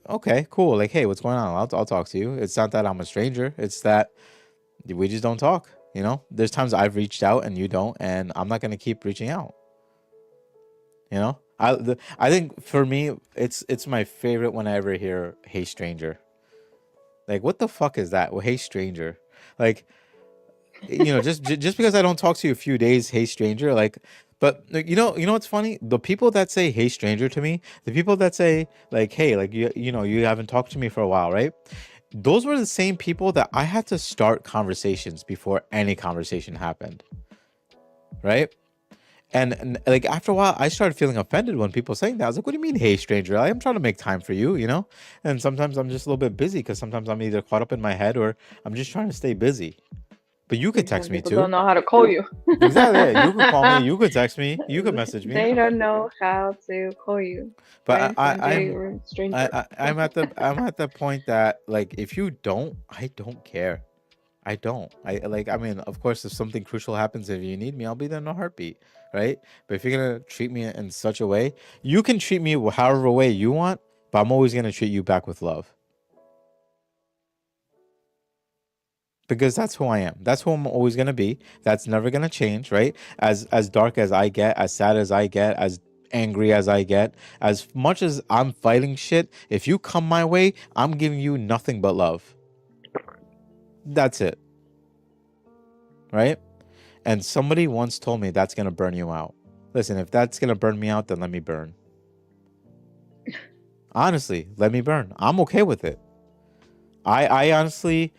okay, cool, like, hey, what's going on? I'll talk to you. It's not that I'm a stranger, it's that we just don't talk. There's times I've reached out and you don't, and I'm not going to keep reaching out. I think for me, it's my favorite when I ever hear hey stranger. Like, what the fuck is that? Well, hey stranger. Like, just because I don't talk to you a few days, hey stranger, like, but like, what's funny, the people that say hey stranger to me, the people that say like, hey, like, you haven't talked to me for a while, right? Those were the same people that I had to start conversations before any conversation happened, right? And like after a while, I started feeling offended when people saying that. I was like, "What do you mean, hey stranger? I'm trying to make time for you, you know." And sometimes I'm just a little bit busy because sometimes I'm either caught up in my head or I'm just trying to stay busy. But you could text Some me people too. don't know how to call you. Exactly. Yeah. You could call me. You could text me. You could message me. They don't know how to call you. But Friend, Sanjay, or stranger. I'm at the point that like if you don't, I don't care. I don't. I mean, of course, if something crucial happens, if you need me, I'll be there in a heartbeat, right? But if you're gonna treat me in such a way, you can treat me however way you want, but I'm always gonna treat you back with love because that's who I am. That's who I'm always gonna be. That's never gonna change, right? As dark as I get, as sad as I get, as angry as I get, as much as I'm fighting shit, if you come my way, I'm giving you nothing but love. That's it, right? And somebody once told me that's gonna burn you out. Listen, if that's gonna burn me out, then let me burn. Honestly, let me burn. I'm okay with it. I honestly,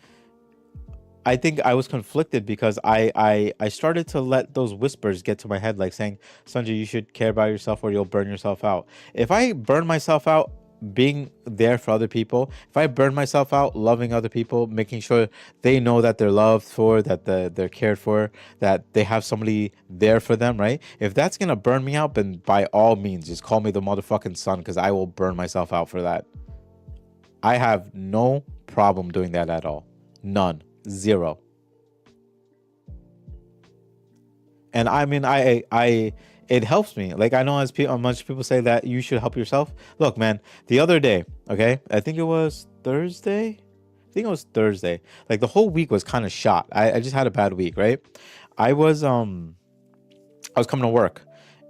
I think I was conflicted because I started to let those whispers get to my head, like saying, Sanjay, you should care about yourself or you'll burn yourself out. If I burn myself out being there for other people, if I burn myself out loving other people, making sure they know that they're loved for, that they're cared for, that they have somebody there for them, right? If that's gonna burn me out, then by all means, just call me the motherfucking sun because I will burn myself out for that. I have no problem doing that at all. None. Zero. And I mean, it helps me. Like I know as much people say that you should help yourself. Look, man, the other day, okay, I think it was Thursday. I think it was Thursday. Like the whole week was kind of shot. I just had a bad week, right? I was I was coming to work,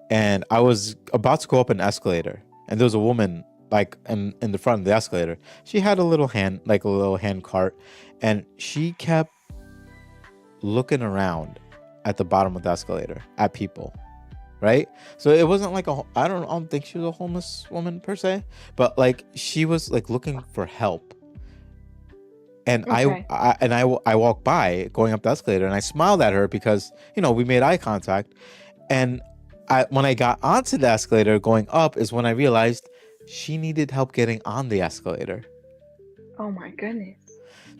and I was about to go up an escalator, and there was a woman like in the front of the escalator. She had a little hand cart, and she kept looking around at the bottom of the escalator at people. right? So it wasn't like I don't think she was a homeless woman per se, but like she was like looking for help. And Okay. I walked by going up the escalator, and I smiled at her because we made eye contact. And when I got onto the escalator going up is when I realized she needed help getting on the escalator, Oh my goodness.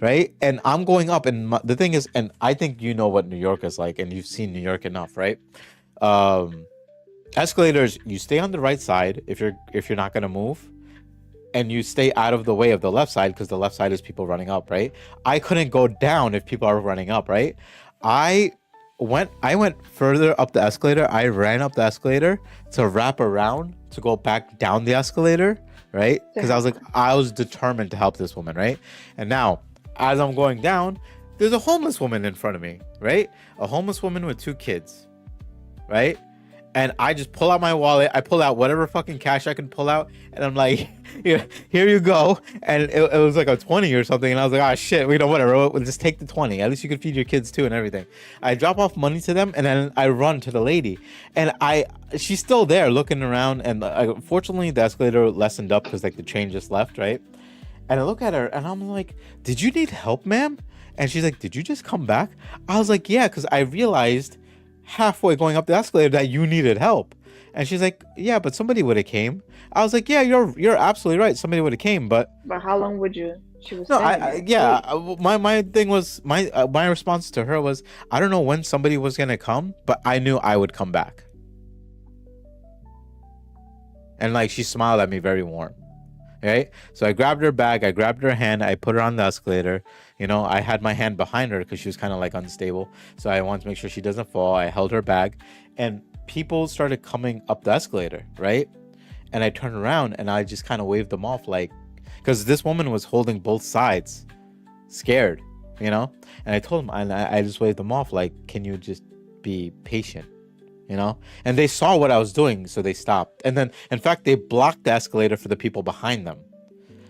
right? And I'm going up, and the thing is, and I think you know what New York is like, and you've seen New York enough, right? Um, Escalators, you stay on the right side if you're not gonna move, and you stay out of the way of the left side because the left side is people running up, right? I couldn't go down if people are running up, right? I I went further up the escalator. I ran up the escalator to wrap around to go back down the escalator, right? To Because I was help like, her. I was determined to help this woman, right? And now, as I'm going down, there's a homeless woman in front of me, right? A homeless woman with two kids, right? And I just pull out my wallet. I pull out whatever fucking cash I can pull out, and I'm like, here you go. And it was like a 20 or something, and I was like, ah, shit, whatever. We'll just take the 20. At least you can feed your kids too and everything. I drop off money to them, and then I run to the lady, and she's still there looking around. And fortunately, the escalator lessened up because like the train just left, right? And I look at her, and I'm like, did you need help, ma'am? And she's like, did you just come back? I was like, yeah, because I realized halfway going up the escalator that you needed help. And she's like, yeah, but somebody would have came. I was like, yeah, you're absolutely right, somebody would have came. But But how long would you? She was no, standing there. yeah, Wait. my thing was my response to her was, I don't know when somebody was gonna come, but I knew I would come back. And like she smiled at me very warm, right? So I grabbed her bag, I grabbed her hand, I put her on the escalator. I had my hand behind her because she was kind of like unstable. So I wanted to make sure she doesn't fall. I held her bag, and people started coming up the escalator, right? And I turned around and I just kind of waved them off, like, because this woman was holding both sides, scared, And I told them, and I just waved them off, like, can you just be patient? And they saw what I was doing, so they stopped. And then, in fact, they blocked the escalator for the people behind them.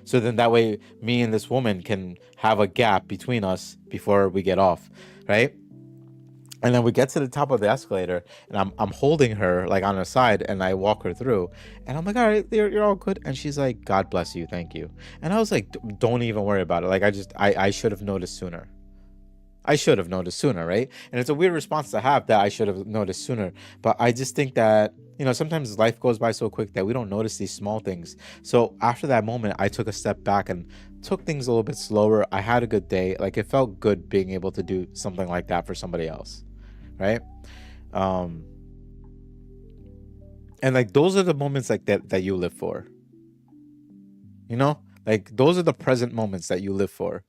So then that way, me and this woman can have a gap between us before we get off, right? And then we get to the top of the escalator, and I'm holding her like on her side, and I walk her through, and I'm like, all right, you're all good. And she's like, God bless you, thank you. And I was like, don't even worry about it. Like I should have noticed sooner. I should have noticed sooner, right? And it's a weird response to have, that I should have noticed sooner. But I just think that, sometimes life goes by so quick that we don't notice these small things. So after that moment, I took a step back and took things a little bit slower. I had a good day. Like, it felt good being able to do something like that for somebody else, right? Um, and like, those are the moments like that you live for. Like, those are the present moments that you live for.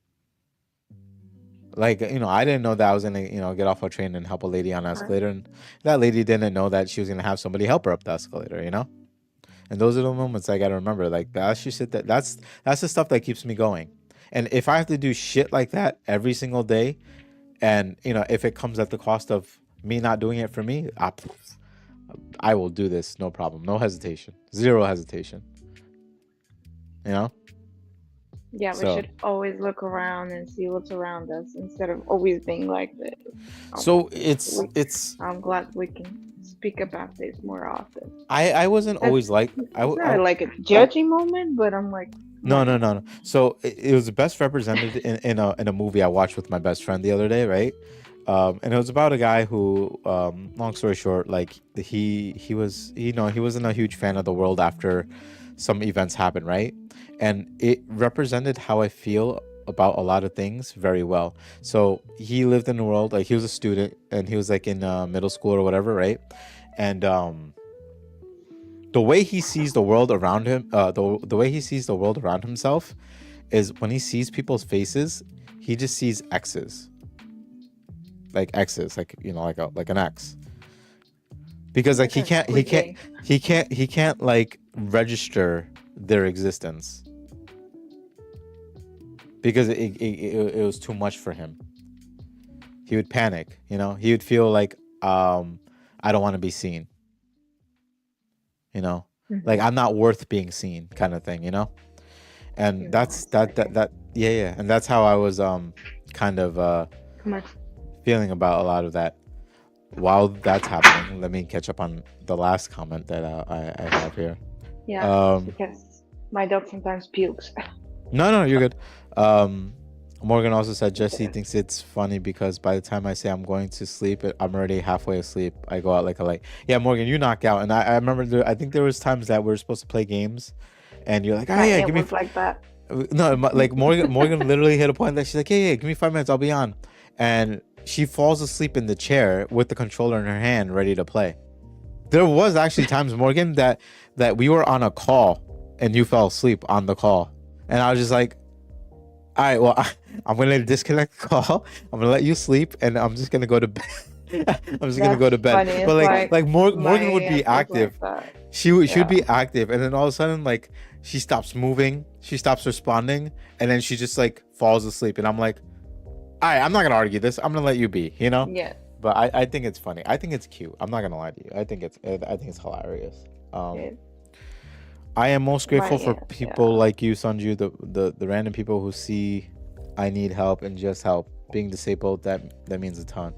Like, I didn't know that I was gonna, get off a train and help a lady on an Right. escalator, and that lady didn't know that she was gonna have somebody help her up the escalator, And those are the moments I gotta remember. Like, that's just shit that's the stuff that keeps me going. And if I have to do shit like that every single day, and if it comes at the cost of me not doing it for me, I will do this, no problem, no hesitation, zero hesitation, you know. Yeah, we So should always look around and see what's around us instead of always being like this. Um, so it's we, it's I'm glad we can speak about this more often. I wasn't That's always like it's not like a judging moment, but I'm like, No, man, no, no, no. So it was best represented in a movie I watched with my best friend the other day, right? And it was about a guy who, long story short, like he was, he wasn't a huge fan of the world after some events happened, right? And it represented how I feel about a lot of things very well. So he lived in the world, like he was a student, and he was like in middle school or whatever, right? And the way he sees the world around him, the way he sees the world around himself, is when he sees people's faces, he just sees X's, like like an X, because like he that's can't he can't Squid he can't like register their existence because it was too much for him. He would panic, he would feel like, I don't want to be seen, you know like Mm-hmm. I'm not worth being seen, kind of thing. And Give me that's one that second. that yeah, yeah, and that's how I was kind of Come on. feeling about a lot of that. while that's happening, let me catch up on the last comment that I have here. Yeah, Um, because my dog sometimes pukes. no, no, you're good. Um, Morgan also said It's Jesse okay. thinks it's funny because by the time I say I'm going to sleep, I'm already halfway asleep. I go out like a light. Yeah, Morgan, you knock out, and I remember I think there was times that we are supposed to play games, and you're like, oh Mine yeah, it give me. was like that. No, like Morgan literally hit a point that she's like, hey, give me 5 minutes, I'll be on, and she falls asleep in the chair with the controller in her hand, ready to play. There was actually times, Morgan, that we were on a call and you fell asleep on the call, and I was just like, all right, well, I'm gonna disconnect the call. I'm gonna let you sleep, and I'm just gonna go to bed. I'm just gonna go That's to bed. funny. But It's like Morgan would my be ex was like active. that. She would Yeah. be active, and then all of a sudden, like she stops moving, she stops responding, and then she just like falls asleep. And I'm like, all right, I'm not gonna argue this. I'm gonna let you be, you know. Yeah. But I think it's funny. I think it's cute. I'm not gonna lie to you. I think it's hilarious. Um, Yeah. I am most My grateful for aunt. people Yeah. like you, Sanju, the random people who see I need help and just help. Being disabled, that means a ton.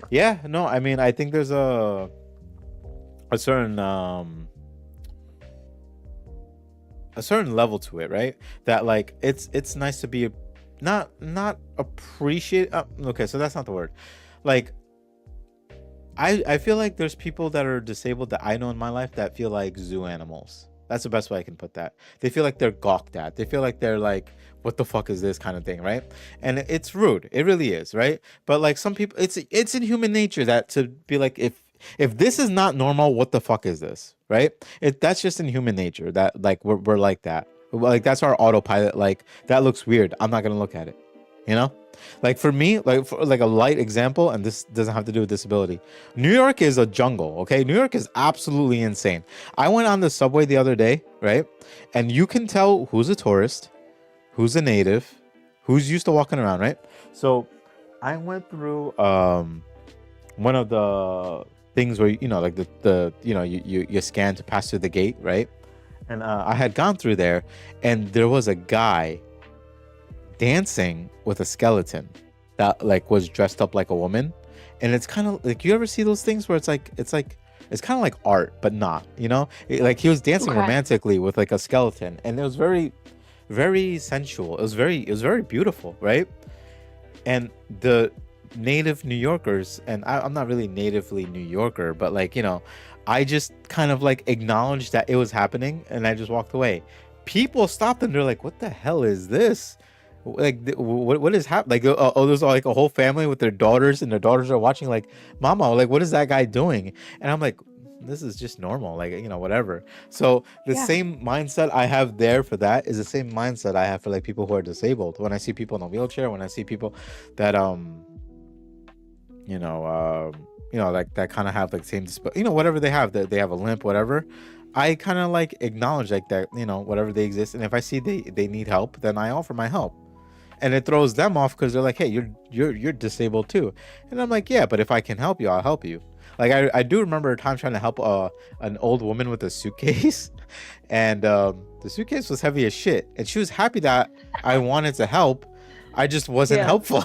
Yeah, no, I mean I think there's a certain a certain level to it, right? That like it's nice to be not appreciate. Okay, so that's not the word. Like I feel like there's people that are disabled that I know in my life that feel like zoo animals. That's the best way I can put that. They feel like they're gawked at. They feel like they're like, what the fuck is this kind of thing, right? And it's rude. It really is, right? But like some people, it's in human nature that to be like, if this is not normal, what the fuck is this, right? That's just in human nature that like we're like that. Like that's our autopilot. Like that looks weird. I'm not gonna look at it. You know? Like for me, like for like a light example, and this doesn't have to do with disability. New York is a jungle, okay? New York is absolutely insane. I went on the subway the other day, right? And you can tell who's a tourist, who's a native, who's used to walking around, right? So I went through one of the things where you know like the you scan to pass through the gate, right? And I had gone through there, and there was a guy dancing with a skeleton that like was dressed up like a woman. And it's kind of like, you ever see those things where it's kind of like art but not, you know. Like he was dancing Okay. romantically with like a skeleton, and it was very sensual. It was very beautiful, right? And the native New Yorkers, and I'm not really natively New Yorker, but like, you know, I just kind of like acknowledged that it was happening, and I just walked away. People stopped and they're like, what the hell is this? Like what is happening? Like there's like a whole family with their daughters, and their daughters are watching like, mama, like what is that guy doing? And I'm like, this is just normal, like, you know, whatever. So the Yeah. same mindset I have there for that is the same mindset I have for like people who are disabled. When I see people in a wheelchair, when I see people that you know like that kind of have like same you know, whatever they have, that they have a limp, whatever, I kind of like acknowledge like that, you know, whatever they exist. And if I see they need help, then I offer my help. And it throws them off because they're like, hey, you're disabled too. And I'm like, yeah, but if I can help you, I'll help you. Like I do remember a time trying to help an old woman with a suitcase, and the suitcase was heavy as shit, and she was happy that I wanted to help. I just wasn't Yeah. helpful.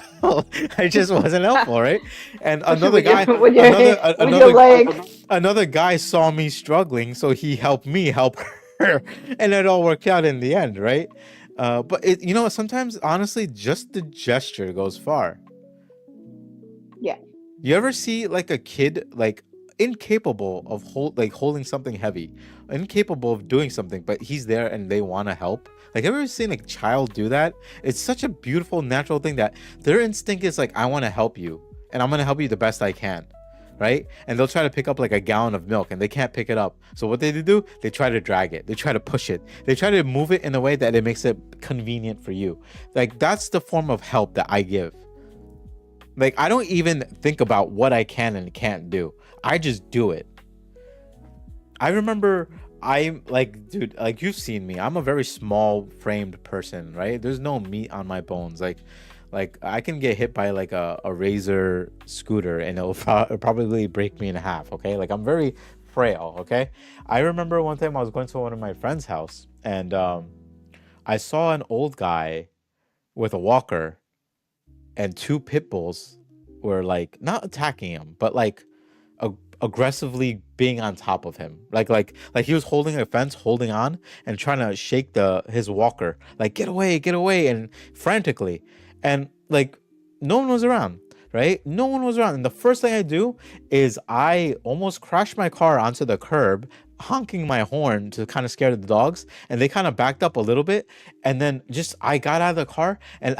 I just wasn't helpful, right? And Especially another with your guy, with your legs. another guy saw me struggling, so he helped me help her, and it all worked out in the end, right? But it, you know, sometimes honestly, just the gesture goes far. Yeah. You ever see like a kid like incapable of holding something heavy, incapable of doing something, but he's there and they want to help? Like, have you ever seen a child do that? It's such a beautiful, natural thing that their instinct is like, I want to help you, and I'm gonna help you the best I can, right? And they'll try to pick up like a gallon of milk, and they can't pick it up. So what they do? They try to drag it. They try to push it. They try to move it in a way that it makes it convenient for you. Like that's the form of help that I give. Like I don't even think about what I can and can't do. I just do it. I remember I'm like, dude, like you've seen me. I'm a very small framed person, right? There's no meat on my bones. Like I can get hit by like a razor scooter and it'll probably break me in half, okay? Like I'm very frail, okay? I remember one time I was going to one of my friend's house, and I saw an old guy with a walker, and two pit bulls were like not attacking him, but like aggressively being on top of him. Like he was holding a fence, holding on and trying to shake the his walker. Like get away and frantically. And like no one was around, right? No one was around. And the first thing I do is I almost crash my car onto the curb, honking my horn to kind of scare the dogs, and they kind of backed up a little bit. And then just I got out of the car and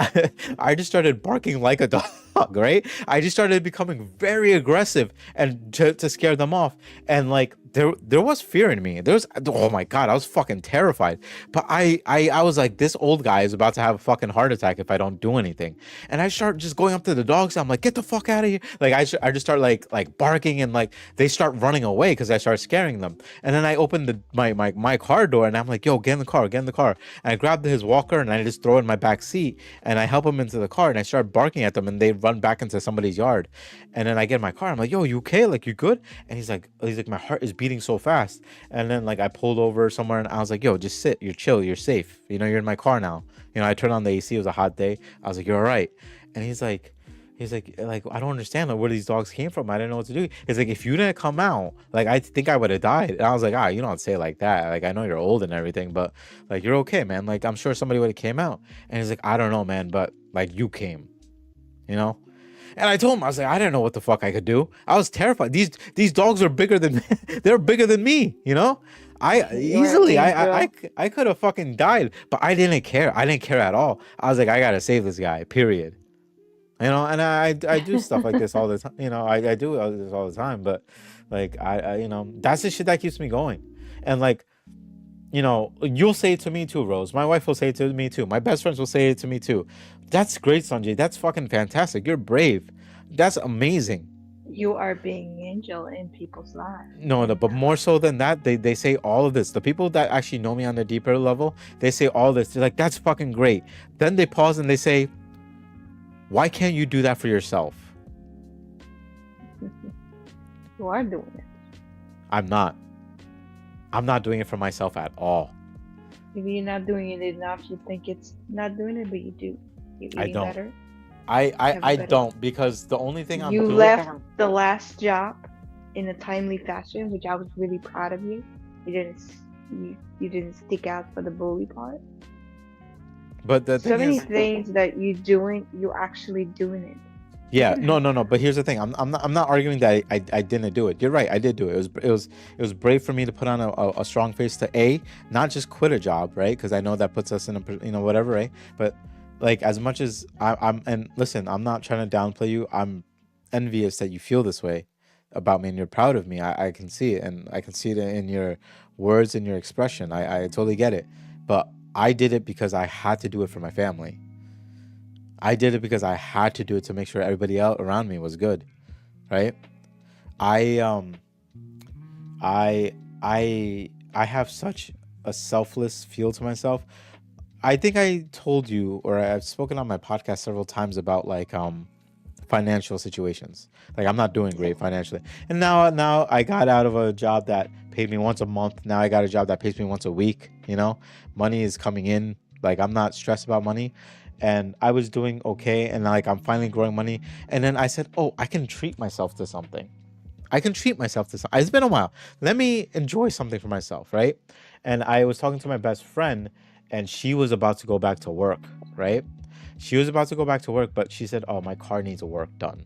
I just started barking like a dog, right? I just started becoming very aggressive and to scare them off. And like there was fear in me. There was, oh my god, I was fucking terrified. But I was like, this old guy is about to have a fucking heart attack if I don't do anything. And I start just going up to the dogs. I'm like, get the fuck out of here. Like I just start like barking, and like they start running away because I start scaring them. And then I open my car door, and I'm like, yo, get in the car, get in the car. And I grab his walker and I just throw it in my back seat, and I help him into the car, and I start barking at them, and they run back into somebody's yard. And then I get in my car. I'm like, yo, you okay? Like, you good? And he's like, my heart is beating so fast. And then like I pulled over somewhere, and I was like, yo, just sit. You're chill. You're safe. You know, you're in my car now. You know, I turned on the AC. It was a hot day. I was like, you're all right. And he's like, I don't understand like where these dogs came from. I didn't know what to do. He's like, if you didn't come out, like I think I would have died. And I was like, you don't say it like that. Like I know you're old and everything, but like you're okay, man. Like I'm sure somebody would have came out. And he's like, I don't know, man, but like you came, you know. And I told him, I was like, I didn't know what the fuck I could do. I was terrified. These dogs are bigger than they're bigger than me, you know. I You're an easily angel. I could have fucking died, but I didn't care. I didn't care at all. I was like, I gotta save this guy. Period. You know, and I do stuff like this all the time. You know, I do all this all the time. But like I you know, that's the shit that keeps me going. And like, you know, you'll say it to me too, Rose. My wife will say it to me too. My best friends will say it to me too. That's great, Sanjay. That's fucking fantastic. You're brave. That's amazing. You are being an angel in people's lives, No, no, and but more so than that, they say all of this. The people that actually know me on a deeper level, they say all this. They're like, that's fucking great. Then they pause and they say, why can't you do that for yourself? you are doing it. I'm not. I'm not doing it for myself at all. If you're not doing it enough, you think it's not doing it, but you do. You're I eating don't. better. I You I, have a I better. don't, because the only thing I'm You doing. left the last job in a timely fashion, which I was really proud of you. You didn't. You didn't stick out for the bully part. But the So thing many is, things that you're doing, you're actually doing it. You yeah, can no, help. no, no. But here's the thing. I'm not arguing that I didn't do it. You're right. I did do it. It was brave for me to put on a strong face to not just quit a job, right? Because I know that puts us in whatever, right? But like as much as I'm and listen, I'm not trying to downplay you. I'm envious that you feel this way about me and you're proud of me. I can see it, and I can see it in your words and your expression. I totally get it. But I did it because I had to do it for my family. I did it because I had to do it to make sure everybody out around me was good, right? I I I have such a selfless feel to myself. I think I told you, or I've spoken on my podcast several times about like financial situations. Like I'm not doing Yeah. great financially. And now I got out of a job that paid me once a month. Now I got a job that pays me once a week, you know? Money is coming in. Like I'm not stressed about money. And I was doing okay, and like I'm finally growing money. And then I said, "Oh, I can treat myself to something. I can treat myself to something. It's been a while. Let me enjoy something for myself, right?" And I was talking to my best friend, and she was about to go back to work, right? She was about to go back to work, but she said, "Oh, my car needs work done,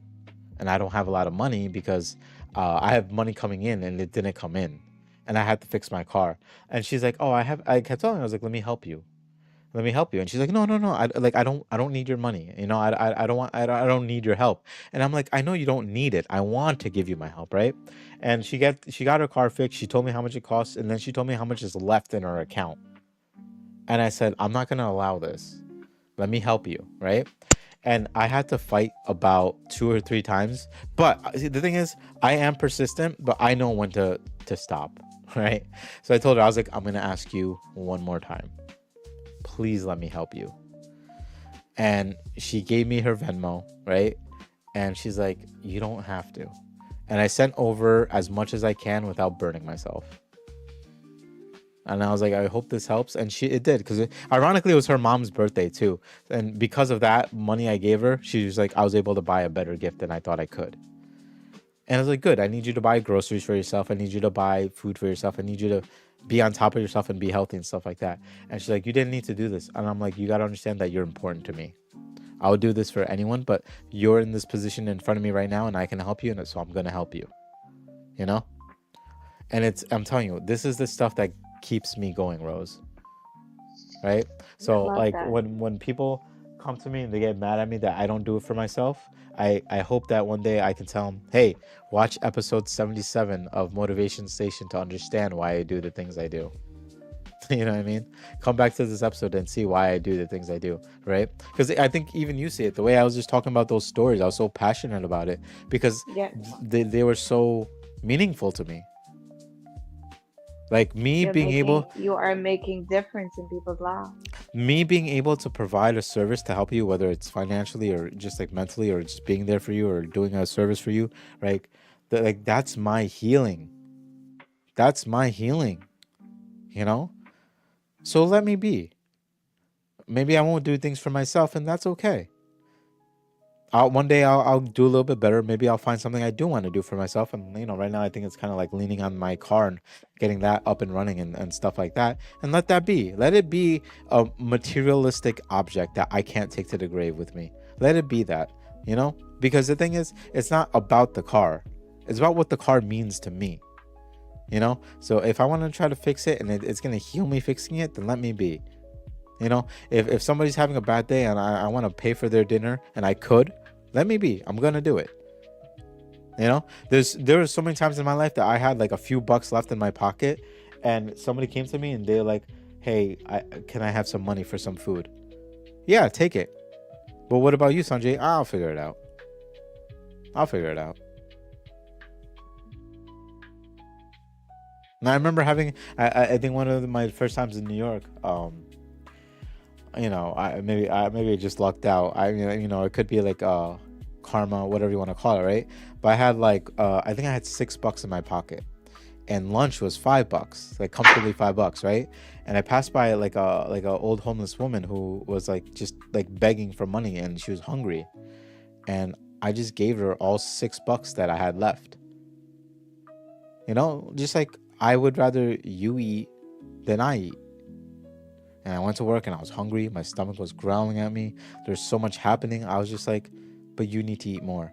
and I don't have a lot of money because I have money coming in and it didn't come in, and I had to fix my car." And she's like, "Oh, I have." I kept telling her, I was like, "Let me help you. Let me help you." And she's like, "No, no, no. I don't need your money. You know, I don't want, I don't need your help." And I'm like, "I know you don't need it. I want to give you my help, right?" And she got her car fixed. She told me how much it costs, and then she told me how much is left in her account. And I said, "I'm not gonna allow this. Let me help you, right?" And I had to fight about 2 or 3 times. But see, the thing is, I am persistent, but I know when to stop, right? So I told her, I was like, "I'm gonna ask you one more time. Please let me help you." And she gave me her Venmo, right? And she's like, "You don't have to." And I sent over as much as I can without burning myself. And I was like, "I hope this helps." And it did, because ironically, it was her mom's birthday too. And because of that money I gave her, she was like, I was able to buy a better gift than I thought I could. And I was like, good. I need you to buy groceries for yourself. I need you to buy food for yourself. I need you to be on top of yourself and be healthy and stuff like that. And she's like, you didn't need to do this. And I'm like, you got to understand that you're important to me. I would do this for anyone, but you're in this position in front of me right now and I can help you. And so I'm going to help you, you know? And I'm telling you, this is the stuff that keeps me going, Rose. Right? I So love like that. when people come to me and they get mad at me that I don't do it for myself, I hope that one day I can tell them, hey, watch episode 77 of Motivation Station to understand why I do the things I do. You know what I mean? Come back to this episode and see why I do the things I do, right? Because I think even you see it the way I was just talking about those stories. I was so passionate about it because Yes. they were so meaningful to me. Like You are making difference in people's lives. me being able to provide a service to help you, whether it's financially or just like mentally or just being there for you or doing a service for you, right? Like that's my healing. That's my healing, you know? So let me be. Maybe I won't do things for myself, and that's okay. One day I'll do a little bit better. Maybe I'll find something I do want to do for myself. And right now I think it's kind of like leaning on my car and getting that up and running and stuff like that. And let that be. Let it be a materialistic object that I can't take to the grave with me. Let it be that, because the thing is, it's not about the car. It's about what the car means to me. So if I want to try to fix it and it's gonna heal me fixing it, then let me be. If somebody's having a bad day and I want to pay for their dinner and I could, let me be. I'm gonna do it. There were so many times in my life that I had like a few bucks left in my pocket, and somebody came to me and they're like, "Hey, can I have some money for some food?" Yeah, take it. But what about you, Sanjay? I'll figure it out. And I remember having, I think one of my first times in New York, maybe I just lucked out. It could be like karma, whatever you want to call it, right? But I had like I think I had $6 in my pocket, and lunch was $5, like comfortably $5, right? And I passed by like a old homeless woman who was like just like begging for money, and she was hungry, and I just gave her all $6 that I had left. Just like I would rather you eat than I eat. And I went to work and I was hungry. My stomach was growling at me. There's so much happening. I was just like, but you need to eat more.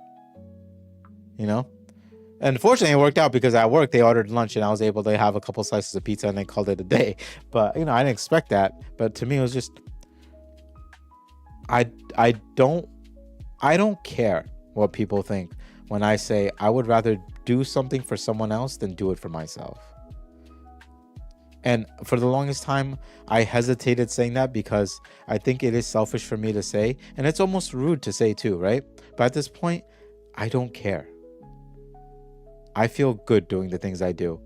And fortunately, it worked out because at work they ordered lunch and I was able to have a couple slices of pizza and they called it a day. But I didn't expect that. But to me, it was just I don't care what people think when I say I would rather do something for someone else than do it for myself. And for the longest time, I hesitated saying that because I think it is selfish for me to say, and it's almost rude to say too, right? But at this point, I don't care. I feel good doing the things I do.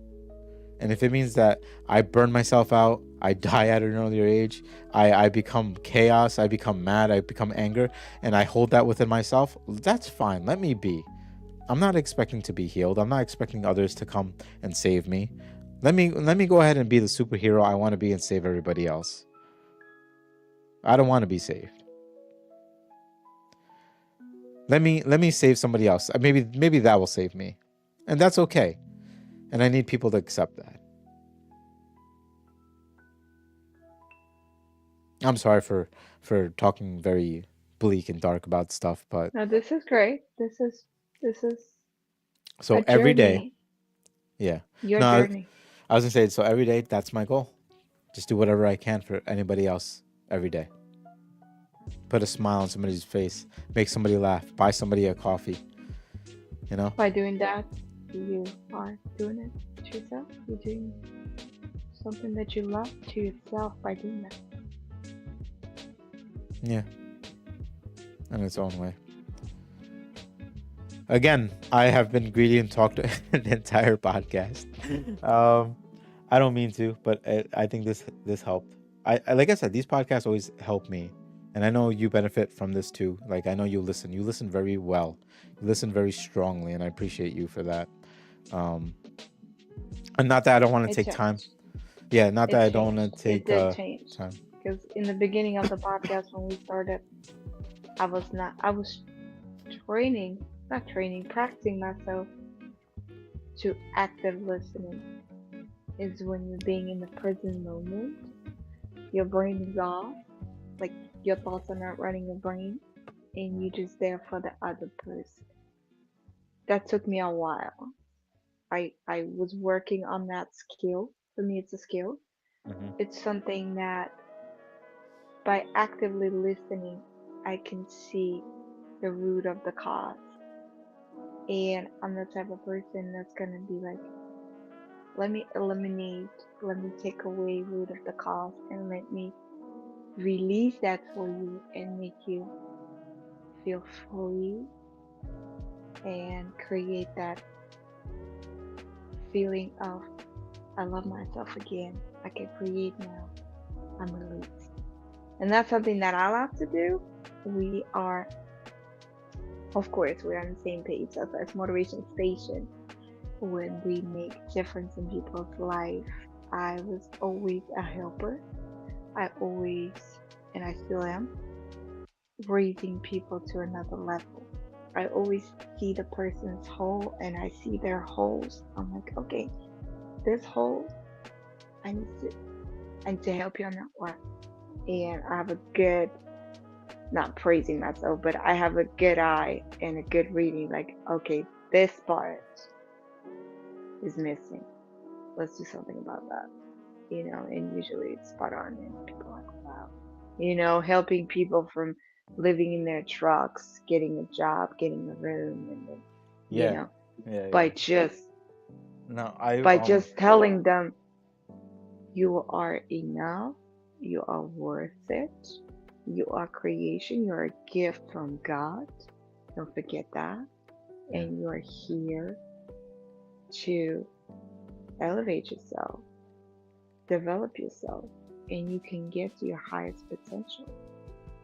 And if it means that I burn myself out, I die at an earlier age, I become chaos, I become mad, I become anger, and I hold that within myself, that's fine. Let me be. I'm not expecting to be healed. I'm not expecting others to come and save me. Let me go ahead and be the superhero I want to be and save everybody else. I don't want to be saved. Let me save somebody else. Maybe that will save me. And that's okay. And I need people to accept that. I'm sorry for talking very bleak and dark about stuff, but No, this is great. This is a so every day, journey. yeah. Your No, journey. I was gonna say, so every day, that's my goal. Just do whatever I can for anybody else every day. Put a smile on somebody's face, make somebody laugh, buy somebody a coffee. By doing that, you are doing it to yourself. You're doing something that you love to yourself by doing that. Yeah, in its own way. Again, I have been greedy and talked an entire podcast. I don't mean to, but I think this helped. I like I said, these podcasts always help me, and I know you benefit from this too. Like I know you listen. You listen very well. You listen very strongly, and I appreciate you for that. And not that I don't want to It take time. changed. Yeah, not that It I don't want changed. to It take did change. time. Because in the beginning of the podcast when we started, I was practicing myself to active listening is when you're being in the present moment. Your brain is off, like your thoughts are not running your brain, and you're just there for the other person. That took me a while. I was working on that skill. For me, it's a skill. Hmm. It's something that by actively listening, I can see the root of the cause. And I'm the type of person that's gonna be like, let me eliminate, let me take away root of the cause, and let me release that for you and make you feel free and create that feeling of I love myself again. I can create now. I'm released. And that's something that I love to do. We are, of course, we're on the same page as Motivation Station when we make difference in people's life. I was always a helper. I always, and I still am, raising people to another level. I always see the person's hole and I see their holes. I'm like, okay, this hole, I need to, I need to help you on that one. And I have a good, not praising myself, but I have a good eye and a good reading. Like, okay, this part is missing. Let's do something about that. And usually it's spot on, and people are like, wow. Helping people from living in their trucks, getting a job, getting a room, and then, you Yeah, know, yeah, by yeah. just No, I by just telling them you are enough, you are worth it, you are creation, you're a gift from God. Don't forget that. yeah. And you're here to elevate yourself, develop yourself, and you can get to your highest potential.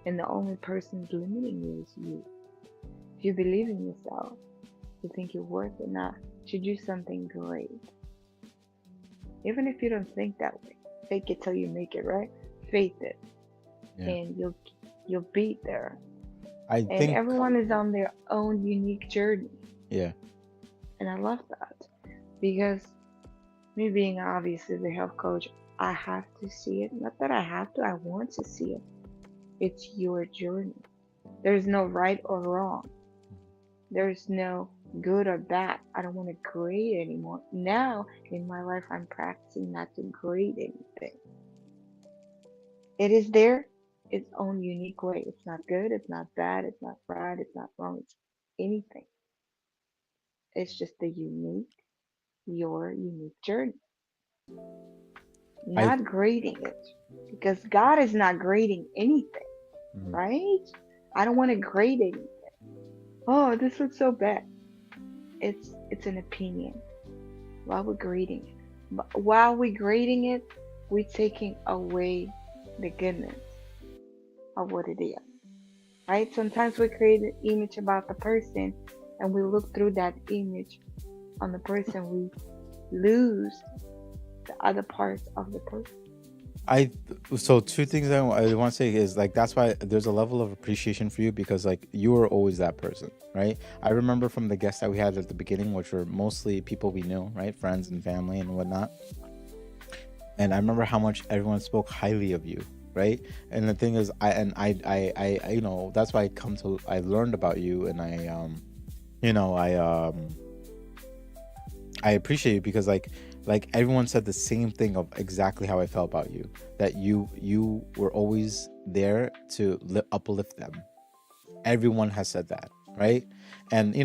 And the only person limiting you is you. If you believe in yourself, you think you're worth enough to do something great. Even if you don't think that way, fake it till you make it, right? Faith it, Yeah. and you'll be there. I And think, everyone is on their own unique journey, yeah. and I love that because me being obviously the health coach, I have to see it. Not that I have to, I want to see it. It's your journey. There's no right or wrong. There's no good or bad. I don't want to grade anymore. Now in my life, I'm practicing not to grade anything. It is there its own unique way. It's not good, it's not bad, it's not right, it's not wrong, it's anything. It's just your unique journey. I Not grading it because God is not grading anything, Mhm. right? I don't want to grade it. Oh, this looks so bad. It's an opinion. While we're grading it, but while we're grading it, we're taking away the goodness of what it is, right? Sometimes we create an image about the person, and we look through that image on the person. We lose the other parts of the person. I so two things I want to say is like that's why there's a level of appreciation for you because like you were always that person, right? I remember from the guests that we had at the beginning, which were mostly people we knew, right, friends and family and whatnot. And I remember how much everyone spoke highly of you, right? And the thing is, that's why I learned about you, and you know, I um, I appreciate you because like everyone said the same thing of exactly how I felt about you. That you were always there to uplift them. Everyone has said that, right? And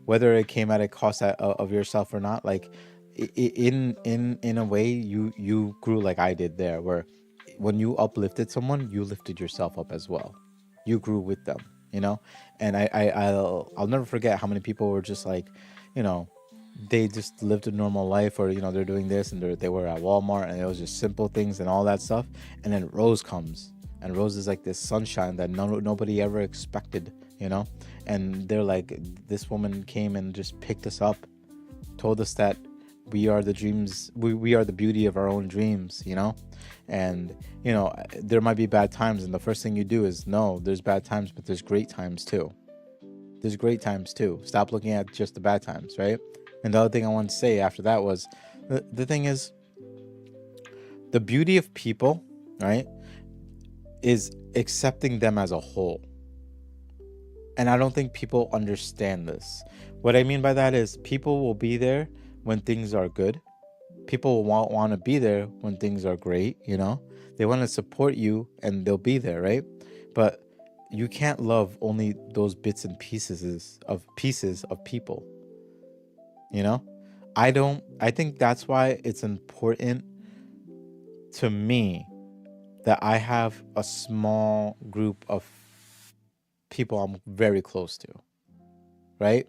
whether it came at a cost of yourself or not, like in a way you grew like I did there, where when you uplifted someone, you lifted yourself up as well. You grew with them, you know. And I'll never forget how many people were just like, you know, they just lived a normal life, or they're doing this and they were at Walmart, and it was just simple things and all that stuff. And then Rose comes, and Rose is like this sunshine that nobody ever expected, and they're like, this woman came and just picked us up, told us that we are the dreams, we are the beauty of our own dreams, and there might be bad times, and the first thing you do is, no, there's bad times, but there's great times too. Stop looking at just the bad times, right? And the other thing I wanted to say after that was, the thing is, the beauty of people, right, is accepting them as a whole. And I don't think people understand this. What I mean by that is, people will be there when things are good. People will want to be there when things are great, you know? They want to support you and they'll be there, right? But you can't love only those bits and pieces of people, you know? I think that's why it's important to me that I have a small group of people I'm very close to, right?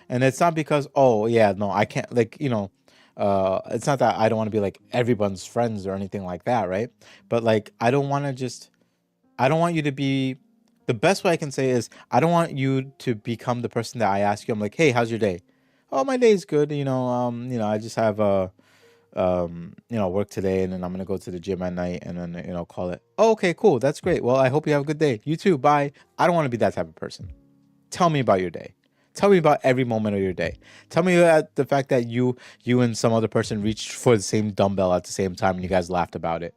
And it's not because, oh yeah, no, I can't, like, it's not that I don't want to be like everyone's friends or anything like that, right? But like, I don't want you to be, the best way I can say is, I don't want you to become the person that I ask you, I'm like, hey, how's your day? Oh, my day's good, I just have work today, and then I'm gonna go to the gym at night, and then call it. Oh, okay, cool, that's great. Well, I hope you have a good day. You too, bye. I don't want to be that type of person. Tell me about your day. Tell me about every moment of your day. Tell me about the fact that you and some other person reached for the same dumbbell at the same time and you guys laughed about it.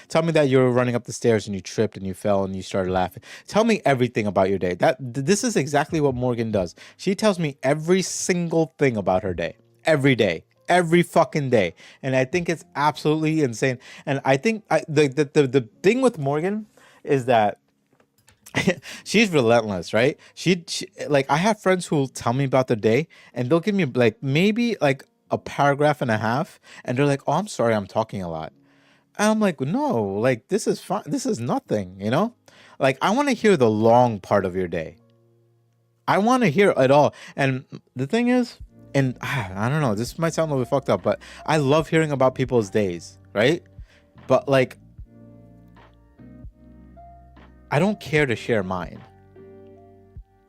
Tell me that you were running up the stairs and you tripped and you fell and you started laughing. Tell me everything about your day. This is exactly what Morgan does. She tells me every single thing about her day. Every day. Every fucking day. And I think it's absolutely insane. And I think the thing with Morgan is that she's relentless, right? She like, I have friends who'll tell me about their day and they'll give me like maybe like a paragraph and a half, and they're like, "Oh, I'm sorry, I'm talking a lot." And I'm like, "No, like, this is fine. This is nothing. Like, I want to hear the long part of your day. I want to hear it all." And the thing is, and I don't know, this might sound a little bit fucked up, but I love hearing about people's days, right? But like, I don't care to share mine.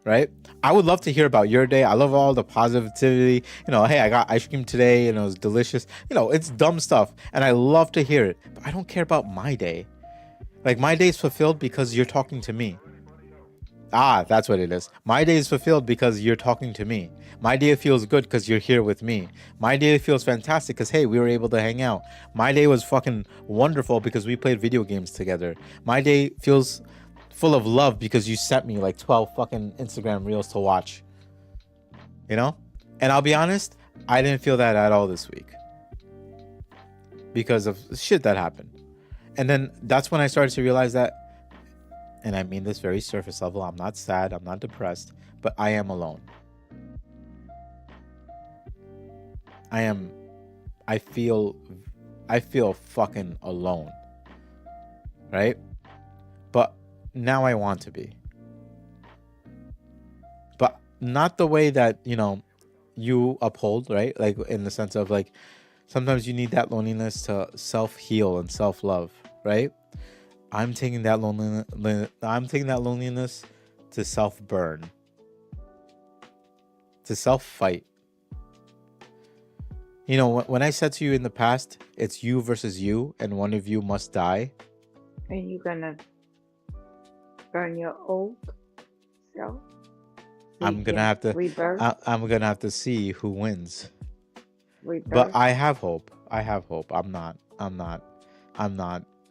Right? I would love to hear about your day. I love all the positivity. Hey, I got ice cream today and it was delicious. It's dumb stuff and I love to hear it. But I don't care about my day. Like, my day is fulfilled because you're talking to me. That's what it is. My day is fulfilled because you're talking to me. My day feels good because you're here with me. My day feels fantastic because, hey, we were able to hang out. My day was fucking wonderful because we played video games together. My day feels full of love because you sent me like 12 fucking Instagram reels to watch. And I'll be honest, I didn't feel that at all this week because of shit that happened. And then that's when I started to realize that, and I mean this very surface level, I'm not sad, I'm not depressed, but I am alone. I feel fucking alone. Right? But now I want to be. But not the way that, you uphold, right? Like, in the sense of like, sometimes you need that loneliness to self-heal and self-love, right? I'm taking that loneliness to self-burn, to self-fight. When I said to you in the past, it's you versus you, and one of you must die. Are you gonna burn your old self? I'm gonna have to rebirth. I'm gonna have to see who wins. Rebirth. But I have hope. I'm not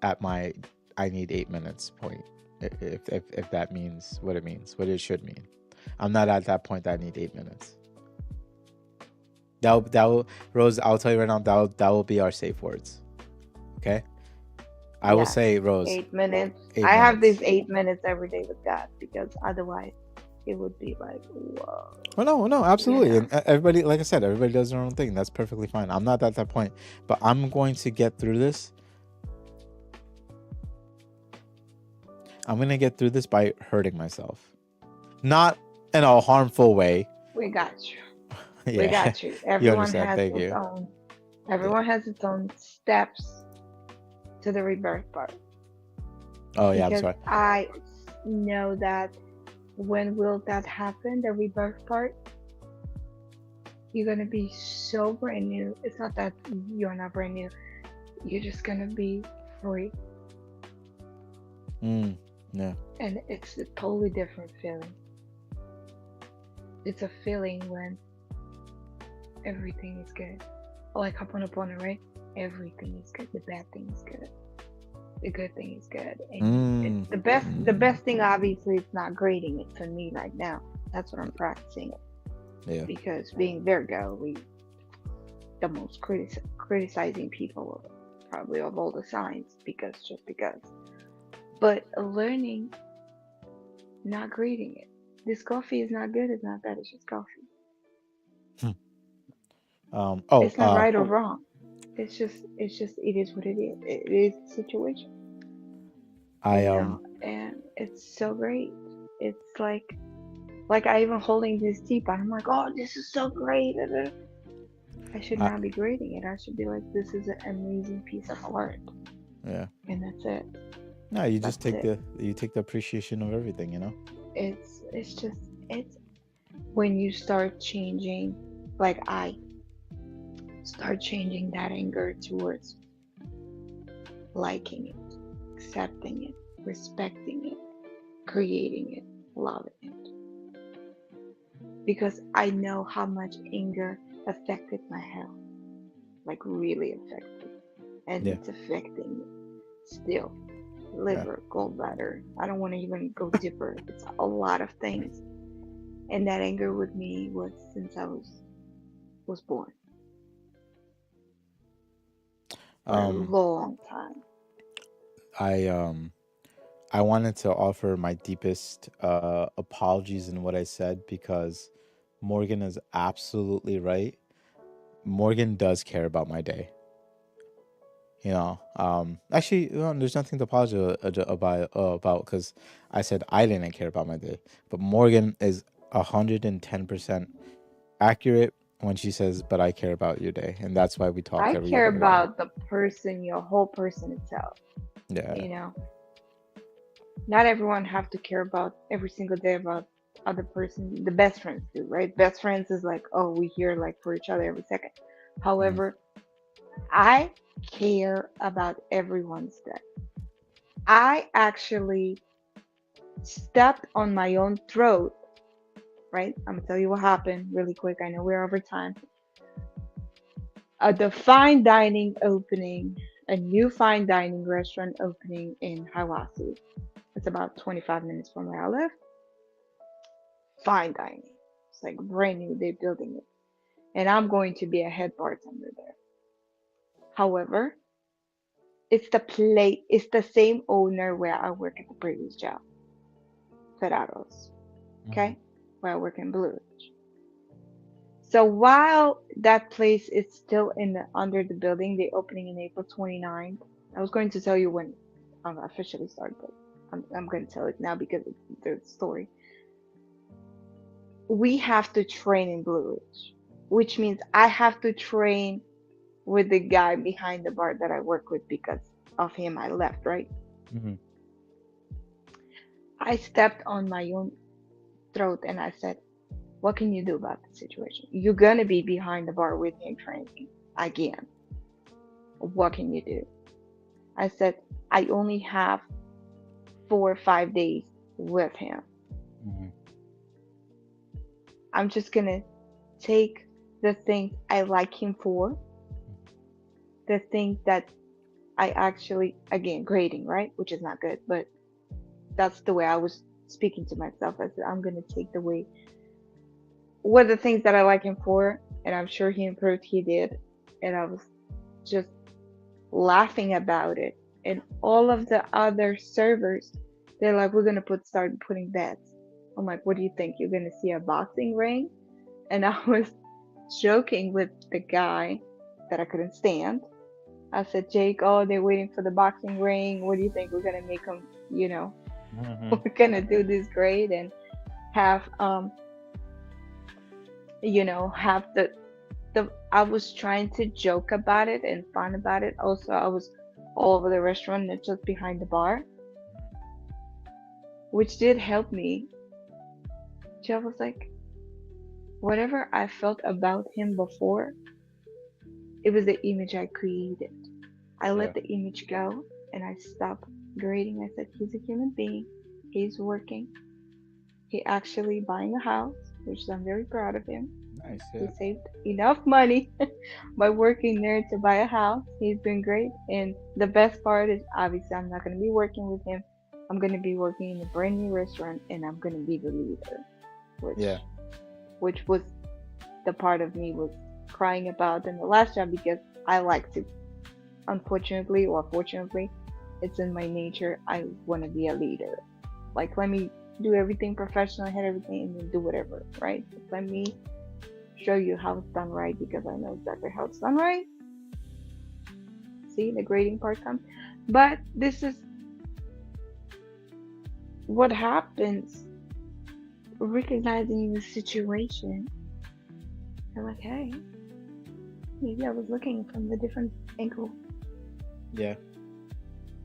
at my I need 8 minutes point. If that means what it means, what it should mean. I'm not at that point that I need 8 minutes. That will, Rose, I'll tell you right now, that will be our safe words. Okay? I will say, Rose, 8 minutes. 8 I have minutes. these 8 minutes every day with God, because otherwise it would be like, whoa. Oh, no, absolutely. And everybody, like I said, everybody does their own thing. That's perfectly fine. I'm not at that point, but I'm going to get through this. I'm going to get through this by hurting myself. Not in a harmful way. We got you. Yeah. We got you. Everyone has its own. Everyone has its own steps to the rebirth part. Oh yeah, I'm sorry. I know that when will that happen, the rebirth part? You're gonna be so brand new. It's not that you're not brand new. You're just gonna be free. Yeah. And it's a totally different feeling. It's a feeling when everything is good. Like Hoponopono, right? Everything is good. The bad thing is good. The good thing is good. And Mm. the Mm. best thing obviously is not grading it for me right now. That's what I'm practicing Yeah. because being Virgo, we the most criticizing people probably of all the signs because just because. But learning, not grading it. This coffee is not good. It's not bad. It's just coffee. Hmm. Oh, It's not right or wrong. It's just it is what it is. It is the situation, I and it's so great. It's like I even holding this teapot. I'm like, oh, this is so great. I should I not be grading it. I should be like, this is an amazing piece of art, yeah. and that's it. No, you just That's take it. the appreciation of everything, you know? It's just it's when you start changing, like I start changing that anger towards liking it, accepting it, respecting it, creating it, loving it. Because I know how much anger affected my health, like really affected, and Yeah. it's affecting me still. Yeah. Liver, gallbladder. I don't want to even go deeper. It's a lot of things, and that anger with me was since I was born for a Um long time. I I wanted to offer my deepest apologies in what I said because Morgan is absolutely right. Morgan does care about my day. You know, actually, there's nothing to apologize about because I said I didn't care about my day, but Morgan is 110% accurate when she says, "But I care about your day," and that's why we talk I every care other day. about the person, your whole person itself. Yeah. You know, not everyone have to care about every single day about other person. The best friends do, right? Best friends is like, oh, we here like for each other every second. Mhm. However, I care about everyone's day. I actually stepped on my own throat, right? I'm gonna tell you what happened really quick. I know we're over time. The fine dining opening, a new fine dining restaurant opening in Hawaii. It's about 25 minutes from where I live. Fine dining. It's like brand new. They're building it. And I'm going to be a head bartender there. However, it's the same owner where I work at the previous job, Ferraros, Mhm. okay? Where I work in Blue Ridge. So while that place is still in under the building, they're opening in April 29th. I was going to tell you when officially start, but I'm going to tell it now because it's the story. We have to train in Blue Ridge, which means I have to train with the guy behind the bar that I work with because of him I left, right? Mhm. I stepped on my own throat and I said, what can you do about the situation? You're gonna be behind the bar with him training again. What can you do? I said, I only have 4 or 5 days with him. Mhm. I'm just gonna take the things I like him for, the things that I actually, again, grading, right? Which is not good, but that's the way I was speaking to myself. I said, I'm gonna take the way what the things that I like him for, and I'm sure he improved, he did. And I was just laughing about it. And all of the other servers, they're like, we're gonna start putting bets. I'm like, what do you think? You're gonna see a boxing ring? And I was joking with the guy that I couldn't stand. I said, Jake, oh, they're waiting for the boxing ring. What do you think? We're gonna make them, Mhm. we're gonna do this great and have have the I was trying to joke about it and fun about it. Also, I was all over the restaurant, not just behind the bar, which did help me. Jeff was like, whatever I felt about him before, it was the image I created. I Yeah. let the image go and I stopped grading. I said, he's a human being. He's working. He actually buying a house, which I'm very proud of him. Nice. He Yeah. saved enough money by working there to buy a house. He's been great. And the best part is obviously I'm not going to be working with him. I'm going to be working in a brand new restaurant and I'm going to be the leader, Yeah. which was the part of me was crying about in the last job because I like to, unfortunately or fortunately, it's in my nature. I want to be a leader. Like, let me do everything professional, hit everything, and then do whatever, right? Let me show you how it's done right because I know exactly how it's done right. See, the grading part comes. But this is what happens recognizing the situation. They're like, hey, maybe I was looking from the different angle. Yeah.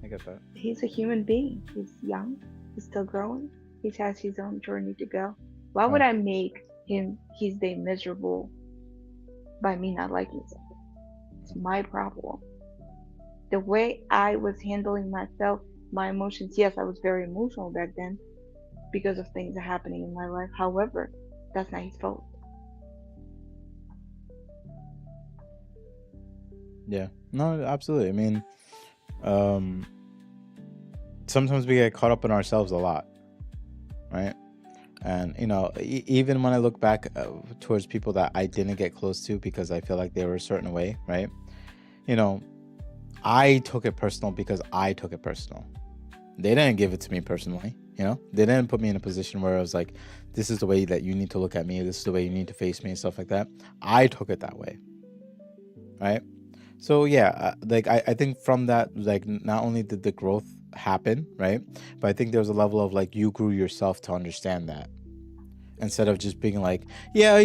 I get that. He's a human being. He's young. He's still growing. He has his own journey to go. Why would Right. I make him his day miserable by me not liking something? It's my problem. The way I was handling myself, my emotions, yes, I was very emotional back then because of things that are happening in my life. However, that's not his fault. Yeah. No, absolutely. I mean, um, sometimes we get caught up in ourselves a lot, right? And even when I look back towards people that I didn't get close to because I feel like they were a certain way, right? You know, I took it personal because I took it personal. They didn't give it to me personally. They didn't put me in a position where I was like, this is the way that you need to look at me. This is the way you need to face me and stuff like that. I took it that way, right? So yeah, like I think from that, like not only did the growth happen, right, but I think there was a level of like you grew yourself to understand that instead of just being like, yeah,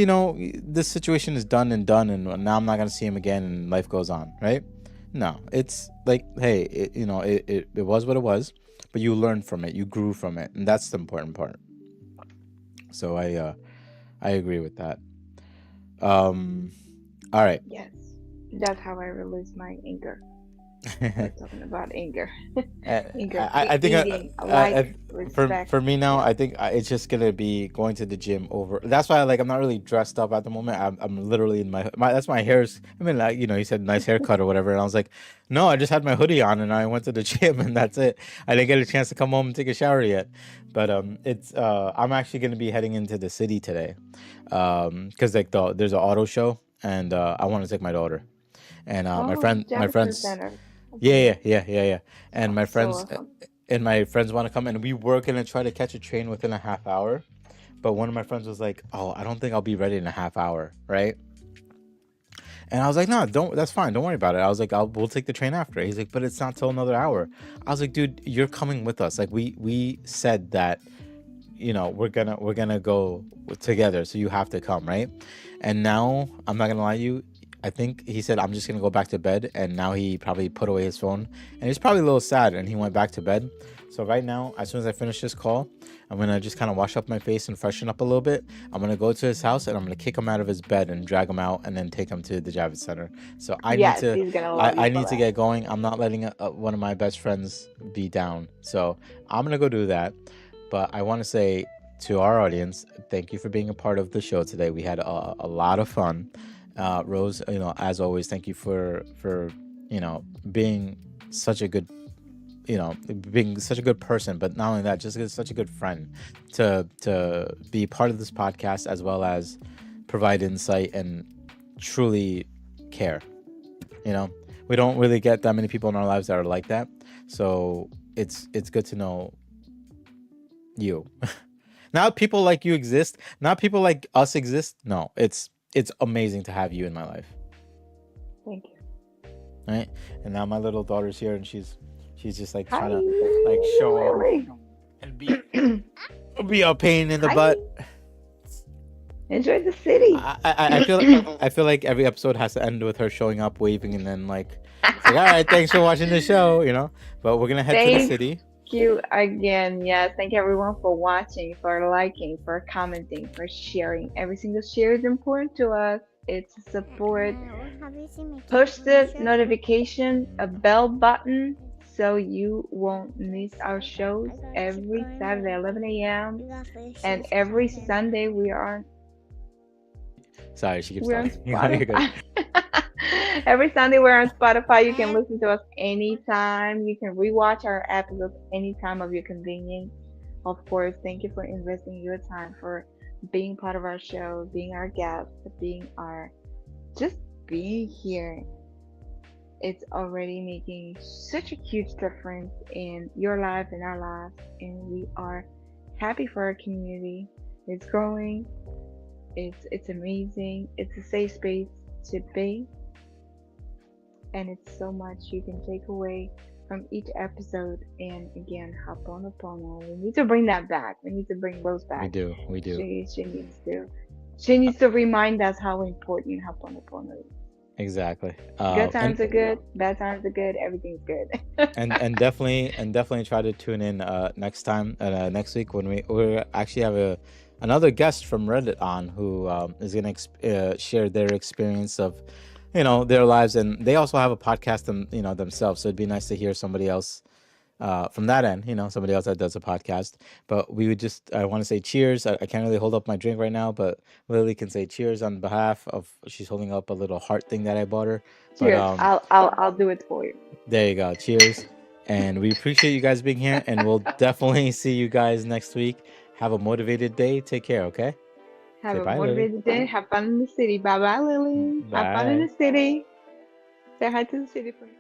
this situation is done and done, and now I'm not gonna see him again, and life goes on, right? No, it's like, hey, it was what it was, but you learned from it, you grew from it, and that's the important part. So I agree with that. Um, all right. Yes, that's how I release my anger. We're talking about anger. I, Anger, I think eating, uh, like, respect. for me now, Yes. I think it's just gonna be going to the gym over. That's why like I'm not really dressed up at the moment. I'm literally in my that's my hair's. I mean, like you said nice haircut or whatever, and I was like, no, I just had my hoodie on and I went to the gym and that's it. I didn't get a chance to come home and take a shower yet, but it's I'm actually gonna be heading into the city today, because like there's an auto show and I want to take my daughter and my Oh, friend my Jefferson friends. Center. Yeah, Okay. yeah, yeah, yeah, yeah. And Oh, my so friends awesome. want to come, and we were gonna try to catch a train within a half hour. But one of my friends was like, "Oh, I don't think I'll be ready in a half hour, right?" And I was like, "No, don't. That's fine. Don't worry about it." I was like, We'll take the train after." He's like, "But it's not till another hour." I was like, "Dude, you're coming with us. Like we said that we're gonna go together, so you have to come, right?" And now I'm not gonna lie to you. I think he said I'm just gonna go back to bed, and now he probably put away his phone, and he's probably a little sad, and he went back to bed. So right now, as soon as I finish this call, I'm gonna just kind of wash up my face and freshen up a little bit. I'm gonna go to his house, and I'm gonna kick him out of his bed and drag him out, and then take him to the Javits Center. So I need Yes, to, he's gonna love I you for need to that. get going. I'm not letting one of my best friends be down. So I'm gonna go do that. But I want to say to our audience, thank you for being a part of the show today. We had a lot of fun. Rose, as always, thank you for being such a good being such a good person, but not only that, just such a good friend to be part of this podcast as well as provide insight and truly care. You know, we don't really get that many people in our lives that are like that, so it's good to know you. Not people like you exist, not people like us exist. No, it's amazing to have you in my life, Thank you. right? And now my little daughter's here, and she's just like Hi, trying to like show up Lily. and be a pain in the Hi. butt. Enjoy the city. I feel like every episode has to end with her showing up, waving, and then like it's like, all right, thanks for watching the show. But we're gonna head to the Thank city. you again. Yes, thank everyone for watching, for liking, for commenting, for sharing. Every single share is important to us. It's a support. Have you seen my Push cat the picture? notification, a bell button, so you won't miss our shows I got a every chicken. Saturday, 11 a.m. You got fish And and every chicken. Sunday we are Sorry, she keeps We're on talking. You got it. You're good. Spotify. Every Sunday we're on Spotify. You can listen to us anytime. You can rewatch our episodes anytime of your convenience. Of course, thank you for investing your time, for being part of our show, being our guest, being our just being here. It's already making such a huge difference in your life and our lives, and we are happy for our community. It's growing. It's amazing. It's a safe space to be, and it's so much you can take away from each episode. And again, hop on the phone. We need to bring that back. We need to bring Rose We back. do. We do. She needs to. She needs to remind us how important hop on the phone is. Exactly. Good And times are good. Bad times are good. Everything's good. and definitely try to tune in next time next week when we actually have a another guest from Reddit on who is gonna share their experience of their lives, and they also have a podcast themselves, so it'd be nice to hear somebody else from that end, somebody else that does a podcast. But we would just, I want to say cheers. I can't really hold up my drink right now, but Lily can say cheers on behalf of, she's holding up a little heart thing that I bought her. But Cheers. I'll do it for you. there you go. Cheers. And we appreciate you guys being here, and we'll definitely see you guys next week. Have a motivated day. Take care, okay? Have Say a bye, Lily. motivated day. Have fun in the city. Bye bye, Lily. Have fun in Bye. the city. Say hi to the city for me.